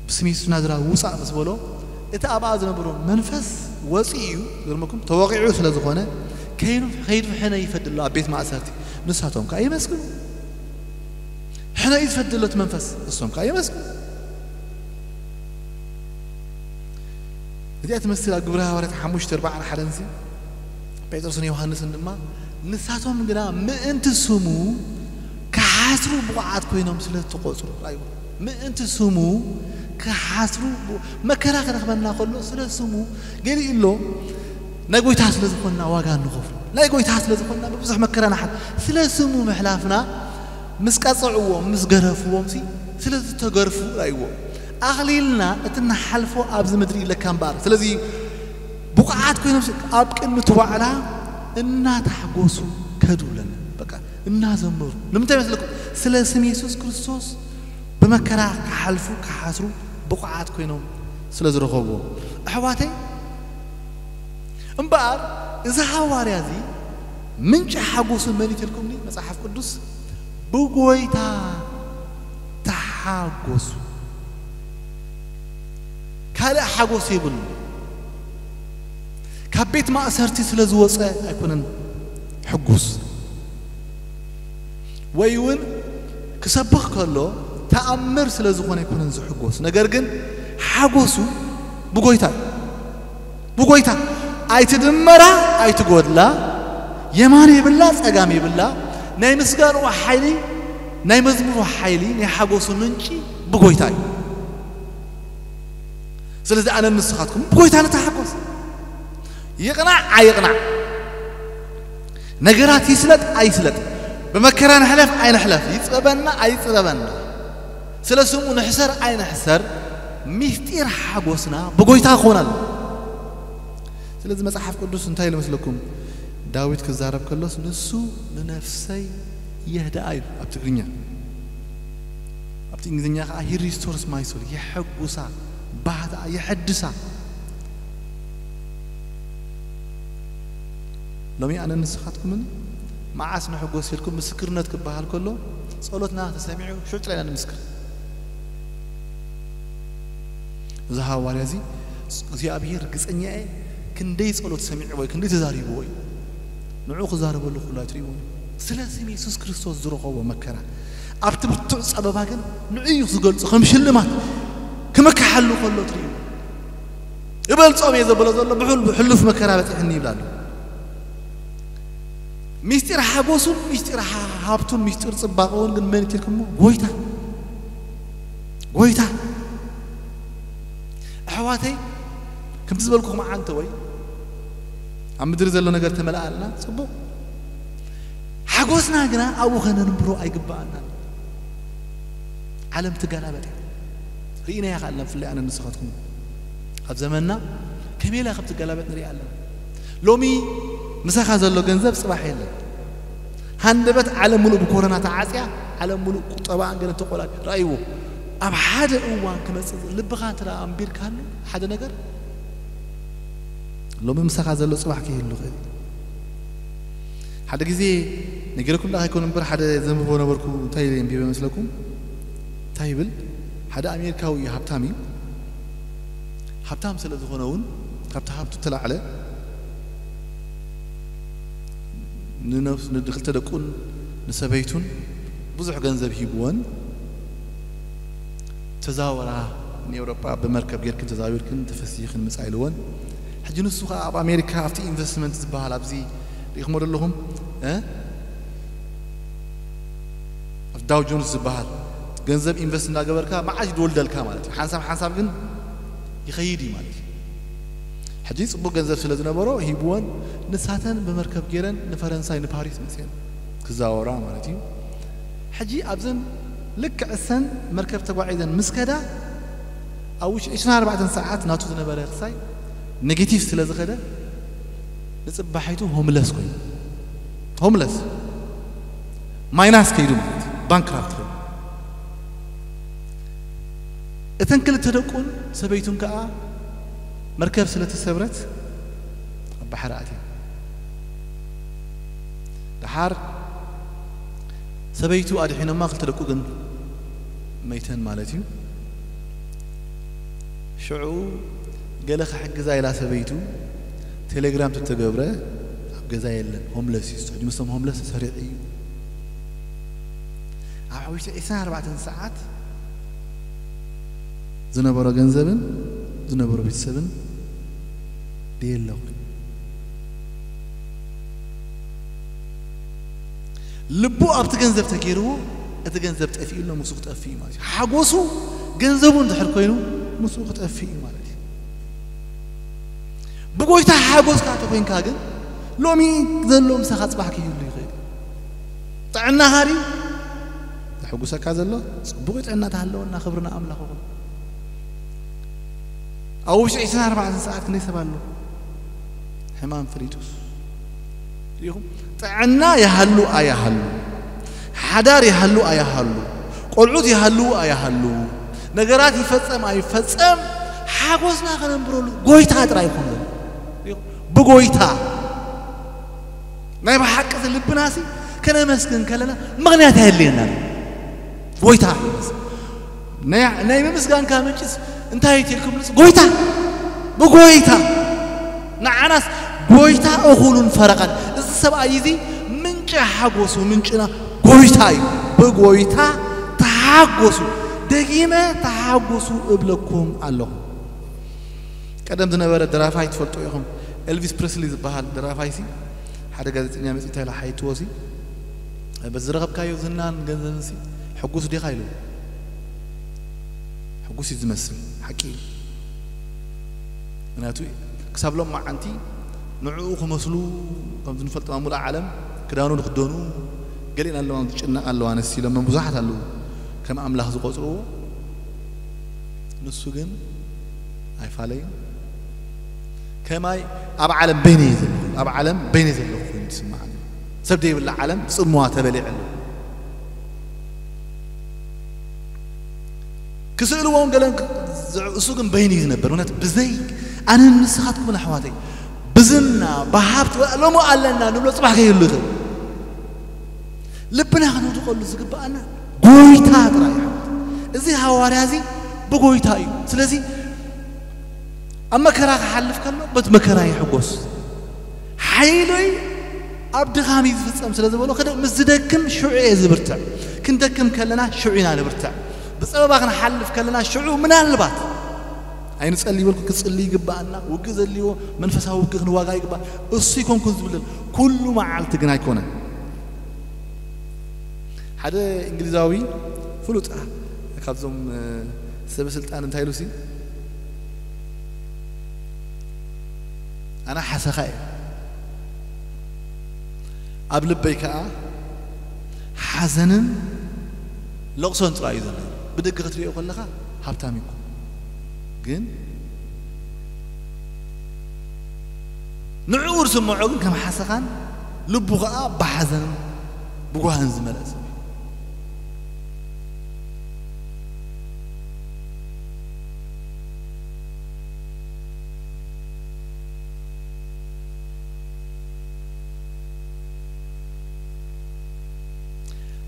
Speaker 1: بسميس نادرا وصع بسبولو إتأبع عزنا برون منفس وصيو غرمكم توقعوا سلازخونا كينو خير حنا يفد الله بيت مع أسرتي نساتهم كأي مسكن حنا يفد الله منفس الصوم كأي مسكن بدي أتمثل قبرها ورد حموش تربع على حرنسي بيترسون يوحنس إنما نساتهم قلنا ما أنت سمو كحاسرو بوعات كوينهم سلة تقصر أيوة ما أنت سمو كحاسرو ما كنا خبرنا كله سلة سمو قال إلله نقول تحصل زخنا واجان نخوف لا يقول تحصل زخنا ببزح ما كنا حد سلة سمو محلافنا مسكاسعوه مسجرفوه مسي سلة تجرفو أيوة أغليلنا أتنا حلفو أبز مدري إلا كان بار سلذي بقعات كوينهم أب كلمة وعلا إننا تحقوسو كدولنا بقى إننا زمر لما تعمل لكم سلاسم يسوع كريستوس بمكرا حلفو كحاسرو بقعات كوينهم سلاز رخوبو أحواتي إمبار إذا حواري هذه منش حقوس الملك الكمني مسحف قدوس بقويتا تحقوسو كلا حقوس يبلو كبيت ما أسرتي سلازوس أكونن حقوس ويون كسبخ كله تأمر سلازوخون يكونن زو حقوس نجرجن حقوسو بقويتا أي تدمرة أي تقول لا يماني بالله أجامي بالله ناي مسجار وحيلي ناي مزمور وحيلي ناي حقوسو ننشي بقويتا سلازي أنا نسخاتكم بقويتا نتحقوس يقنع أيقنع نجرات يسلت أي سلت بمكران حلف أي نحلف يتصبنا أي يتصبنا سلسمو نحسر أي نحسر مفتير حقوسنا بقويتا خونال سلسي مسحف قدوس انتهي لمثلكم داويد كزارب كلوس نسو لنفسي يهدى أيض أبتقرينيا أبتقرينيا he restores my soul يحقوسا بعد يحدسا لو أنا نسخاتكم من مع عسنا حقوس لكم مسكرنات كبهال كله صلوتنا تسمعوا شو تلاقينا نمسكر زها واريزي زي أبير قصني أي كندي صلوت سمعوا كندي تزاري بوي نعوق زارب ولا خلا تريبوي سلاسي يسوع كريستوس زرقه ومكره أبتبتع سبب هاكن نعيق زقل خمش اللمات كما كحلو خلو تريبو يبل صوم يزبل زلا بحل في مكره بتحني بلالو ميستر حبوسون ميستر هابتون ميستر صباقون من منتلكم غويتا أحواتي كم تزبلكم مع أنتوي عم بدرز لنا قرت ملأنا صبوا حقوسنا جنا أو خنا نبرو أي جبانا علم تجانا بدي رينا يا خالنا في اللي أنا نسختكم هذا زماننا كميلا خبت جلابت نري علم لومي مسخ هذا اللو جنزب صباح يلا هندبت على ملو بكورونا تعاسيا على ملو طبعا قلنا تقول رأيوه أب حدا أوان كمس لبغان ترى أمبير كانوا حدا نجر لومي مسخ هذا اللو صباح كيه اللو غادي حدا جزي نجركم لا هيكون أمبير حدا زي ما بقولنا بركو تايلين بيبي مثلكم تايبل حدا أمريكاوي هبتامي هبتام سلا زخونون هبتو تلا عليه ننفس ندخل تدقون نسبيتون بزح جنزب هيبوان تزاورا من أوروبا بمركب غير كنت تزاور كنت تفسيخ المسائلون حجنو السوق أب أمريكا أفتي إنفستمنت زبالة بزي يخمر لهم داو جونز زبال ገንዘብ ኢንቨስት እንዳገበርካ ማዓጅ ድወልደልካ ማለት ሓንሳብ ግን ይኸይድ ማለት ሕጂ ጽቡቕ ገንዘብ ስለ ዝነበሮ ሂብዎን ንሳተን በመርከብ ገረን ንፈረንሳይ ንፓሪስ መጽን ክዛወራ ማለት እዩ ሕጂ ኣብዘን ልክ ዕሰን መርከብ ተጓዒዘን ምስከዳ ኣውሽ 24 ሰዓት ናቱ ዝነበረ ክሳይ ኔጌቲቭ ስለ ዝኸደ ንጽባሒቱ ሆምለስ ኮይኑ ሆምለስ ማይናስ ከይዱ ማለት ባንክራፕት እተንክል ተደቁን ሰበይቱን ከኣ መርከብ ስለተሰብረት በሐራቲ دحار سبيتو أدحين ما قلت لكو جن ميتين مالتيو شعو قالك حق زي لا سبيتو تليجرام تتجبره حق زي ال هوملس يستعد مسلم هوملس سريعي عاويش إثناء 4 ساعات زنبرة جنزبن زنبرة بيتسبن ديال لو لبو أبت جنزب تكيرو أتجنزب تأفي إلا مسوق تأفي مالك حقوسو جنزبون تحركينو مسوق تأفي مالك بقول تحقوس كاتو بين كاجن لومي ذلهم سخات بحكي يقولي غير طعنا هاري حقوسك كذا الله بقول عنا تهلو إن خبرنا أملا خبر أو شيء سنة 4 ساعات كنيسة بالله حمام فريتوس يوم طعنا يهلو أيهلو حدار يهلو أيهلو قلعود يهلو أيهلو نجارات يفتم أيفتم حاجوزنا خلنا برولو قويتها ترايكم ده بقويتها ما يبغى حق اللي بناسي كنا مسكن كلنا مغنيات هلينا قويتها نايم مسكن كامل جس انتهي تلكم ناس قويتها بقويتها نعناس قويتها أخولون فرقا السبعة يزي منش حقوسو منشنا قويتها بقويتها تحقوسو دقيمة تحقوسو قبلكم الله قدم دنبرة درافاي تفلتو يخم إلفيس بريسلي زبال درافاي سي حدا قادت إني أمس إتايلا حيتوسي بس رغب كايو زنان قنزنسي حقوسو دي خايلو حقوسي زمسل حكيم مناتو كساب لهم مع عنتي نعوخ مسلو كم زنفلت مامول عالم كدانو نخدونو قالين الله أنت شئنا الله أنسي لما مزاحت الله كم أملاح زقوزرو نسوجن هاي فالي كما أب عالم بيني ذل أب عالم بيني ذل خوين تسمعني سبدي بالله عالم صموا تبلي علم كسلوهم قالن سوقن بيني ذنبر ونات بزي أنا نسخاتكم من حواتي بزنا بحبت لو ما قالنا نبلا صباح كيلو ذل لبنا خنو تقول زقب أنا قويتها ترايح إزي هوارازي بقويتها سلازي أما كراك حلف كله بس مكراي حقوس حيلي أبدي خاميز في السام سلازي بقوله خد مزدكم شعي زبرتع كندكم كلنا شعينا نبرتع بس أنا باغنا حلف كلنا شعو من البات أي نسأل لي بالك كسأل لي جبأنا وجز اللي هو منفسه وجهن واقعي جبأ الصيكون كنز بالله كل ما عالت جناي كونه هذا إنجليزاوي فلوت خذهم سبسلت أنا تايلوسي أنا حسخاء قبل بيكا حزنا لقصون ترايزن بدك تري أقول لك هبتاميكم جن نعور سمعون كم حسخان لبغاء بحزن بقوهن زملاء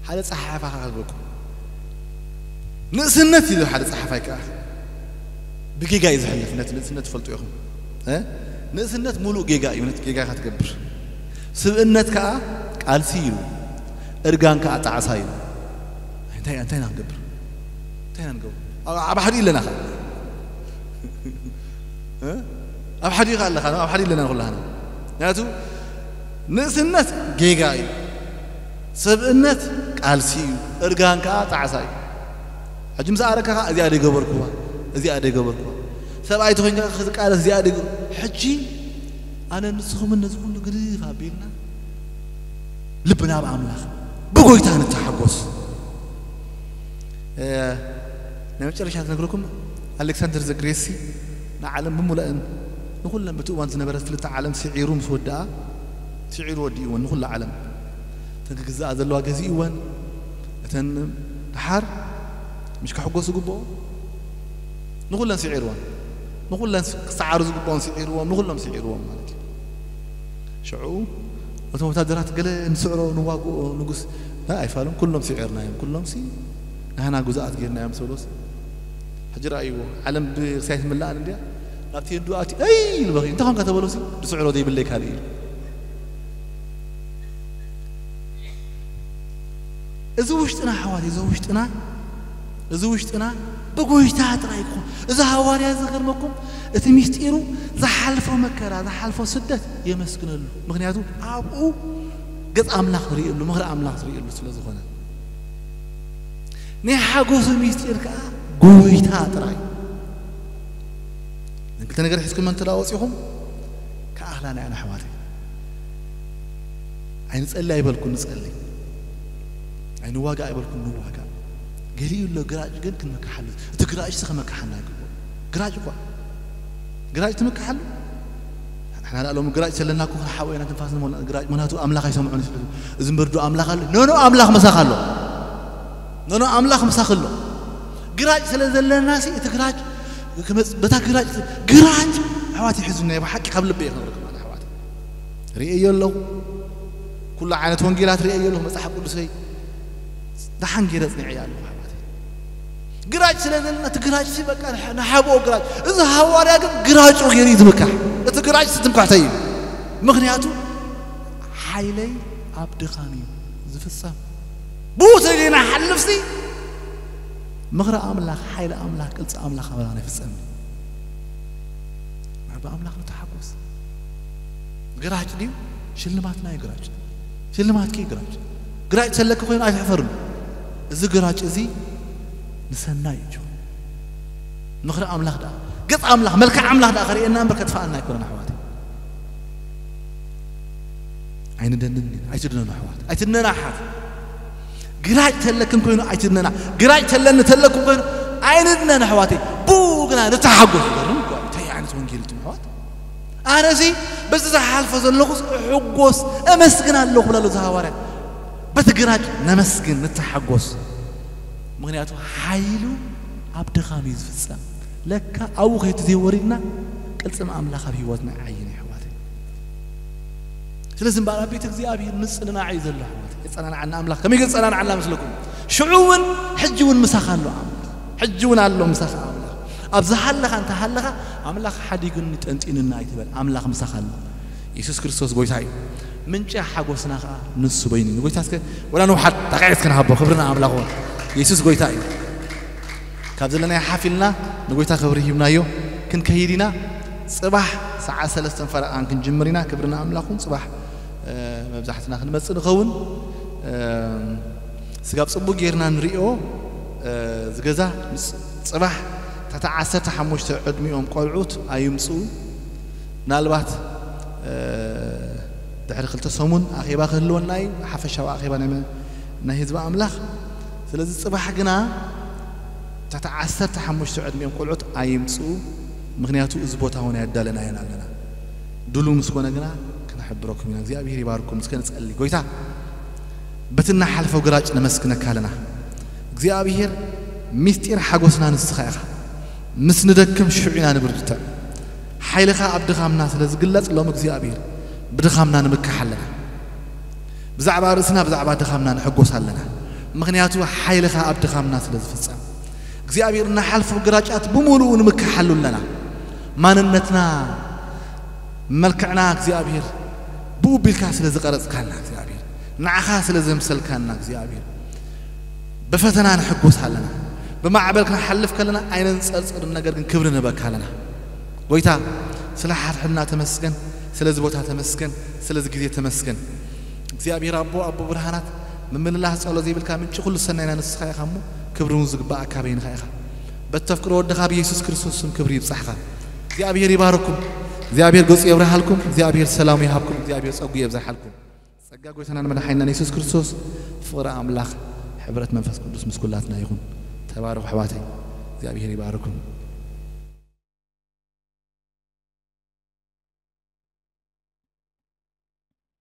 Speaker 1: هذا صحافة خلبكم نسنت إذا هذا صحافة كأ بجيجا إذا حلف نسنت فلتو يخم نسنت ملو جيجا يونت جيجا هتكبر سبنت كأ قال سيرو إرجان كأ تعسايرو أنتي نعكبر أنتي نعكبر أبحدي لنا خل أبحدي قال لنا أبحدي لنا نقول لنا ناتو نسنت جيجا سبنت قال سيرو ارغان كا تعساي حجم ساركا ازي ادي غبركوا ازي ادي غبركوا سباي تخين قال ازي ادي حجي انا نسخم الناس كله غريف ابيلنا لبنا باملاخ بغويتا نتحقص نمشرشات نقولكم الكسندر زغريسي نعلم بمولئن نقول لما تؤمن زنبرت في العالم سعيرو مسودا سعيرو وديون نقول العالم تنكزا زلوا غزيون اتن حار مش كحقوس غبو نقول لن سعيروان نقول لن سعر زغبون سعيروان نقول لهم سعيروان مالك شعو وتوتادرات قال نسعرو نواقو نقص لا ايفالهم كلهم سعرنا كلهم سي هنا غزات غيرنا يا مسولوس حجر ايوه علم بسايت ملان انديا نابتي دواتي اي البغي انت كان كتبلو سي بسعرو دي بالليك هذه ازوشتنا حوالي زوجتنا بغويتا ترايكم اذا حواريا زغرمكم اتميستيرو زحلفو مكرا زحلفو سدت يمسكنلو مغنياتو ابو قص املاح ريلو مغر املاح ريلو سلازخونه ني حاغوسو ميستير كا غويتا تراي انت نغير حسكم من تلاوصيهم كاهلانا انا حواري عين صلي يبلكم نصلي عين واقع يبلكم نواقع قليل له قراج قد كن مكحل تقراج سخ مكحنا قراج قوا قراج تمكحل احنا لا لو قراج سلناكو حاوينا تنفاس قراج مناتو املاح يسمعون زمبردو املاح نو املاح مسخالو نو املاح مسخلو قراج سلازلنا ناسي تقراج بتا قراج حواتي حزنا بحقي قبل بيك نوركم انا حواتي ريئيو له كل عينة وانجيلات ريئيو له مصحف كل شيء دحان غيرتني عيالو قراج سلازلنا تقراج سي بقى نحبو قراج اذا حواريا قراج غير يتمكح انت قراج ستمكح تايب مغنياتو حيلي عبد خامي زفصام بوت لينا حلفسي مغرى املاح حيل املاح قلص املاح انا يفصم مع املاح نتحبس قراج دي شلماتنا يقراج شلمات كي قراج سلك خوين ايحفرن اذا قراج ازي نسنا يجو نخرى املاح دا قط املاح ملك املاح دا اخري ان بركه فعلنا يكون حواتي عين دندن ايتدنا حوات ايتدنا حات قراج تلكن كوينو ايتدنا قراج تلن تلكم كوينو عيندنا حواتي بوغنا نتحقق تيعني وانجيل حوات انا زي بس اذا حالف زلقص حقوس امسكن الله بلا له زهوارات بتقراج نمسكن نتحقق مغنياتو حيلو عبد خاميز فصام لك او خيت زي ورينا قلصم املاح بهيوتنا عين حواتي ስለዚህ ባላቤት እግዚአብሔር ንጽህና አይዘለ حواتي يصنعنا عنا املاح كم يصنعنا عنا مسلكم شعون حجون مسخالو حجون الله مسخ املاح ابزحلخ انت حلخ املاح حديقن تنطيننا ايتبل املاح مسخالو ኢየሱስ ክርስቶስ ጎይታይ ምንጭ ሐጎስና ንሱ በይኒ ጎይታስከ ወላ ነው ሐድ ተቃይስከና ሀቦ ክብርና አምላክ ሆነ ኢየሱስ ጎይታይ ካብዘለና ያሐፊልና ንጎይታ ክብር ይብናዮ ክን ከሂዲና ጽባህ ሰዓት 3 ፈራአን ክን ጅምሪና ክብርና አምላኩን ጽባህ መብዛሕትና ክንመጽእ ንኸውን ስጋብ ጽቡ ጌርና ንሪኦ ዝገዛ ጽባህ ተተዓሰተ ሓሙሽተ ዕድሚኦም ቆልዑት ኣይምፁ ናልባት ድሕሪ ክልተ ሰሙን ኣኼባ ክህልወና እዩ ሓፈሻዊ ኣኼባ ናይ ህዝቢ ኣምላኽ ስለዚ ጽባሕ ግና ተተዓሰተ ሓሙሽተ ዕድሚኦም ቆልዑት ኣይምፁ ምክንያቱ እዚ ቦታ ሆነ ያዳለና ኢና ኣለና ድሉ ምስኮነ ግና ክንሕብረኩም ኢና እግዚአብሔር ይባርኩም እስከ ንጸልይ ጎይታ በትና ሓልፈው ግራጭ ነመስክነካ ኣለና እግዚአብሔር ሚስጢር ሓጎስና ንስኻ ኢኻ ምስ ንደክም ሽዑና ንብርድታ حيلها عبد خامنا سلازقلت لهم እግዚአብሔር بدخامنا نمكح لنا بزعبا رسنا بزعبا دخامنا نحقوس لنا مغنياتو حيلها عبد خامنا سلازفصام እግዚአብሔር እና حلف قراጫት بمولو نمكح لنا ማንነትና መልክዕና እግዚአብሔር بوبلካ ስለዝቀረጽካና እግዚአብሔር ንዓኻ ስለዘምሰልካና እግዚአብሔር በፈተና نحقوس لنا بمعبلك نحلف كلنا عين نصرصر ነገር ግን ክብር ንበካለና ጎይታ ስለ ሐርሕና ተመስገን ስለ ዝቦታ ተመስገን ስለ ዝጊዜ ተመስገን እግዚአብሔር አቦ ብርሃናት من الله صلى زي بالكامل كل سنة أنا نسخة خامو كبرون زقباء كابين خايخا بتفكروا دخاب يسوع كريستوس كبري بصحة زي أبير يبارككم زي أبير قص يبرحلكم زي أبير سلام يهابكم زي أبير سأقوي يبزحلكم سجاكوا سنة من حينا يسوع كريستوس فقراء أملاخ حبرة منفس قدوس مسكولاتنا يكون تبارك حواتي زي أبير يبارككم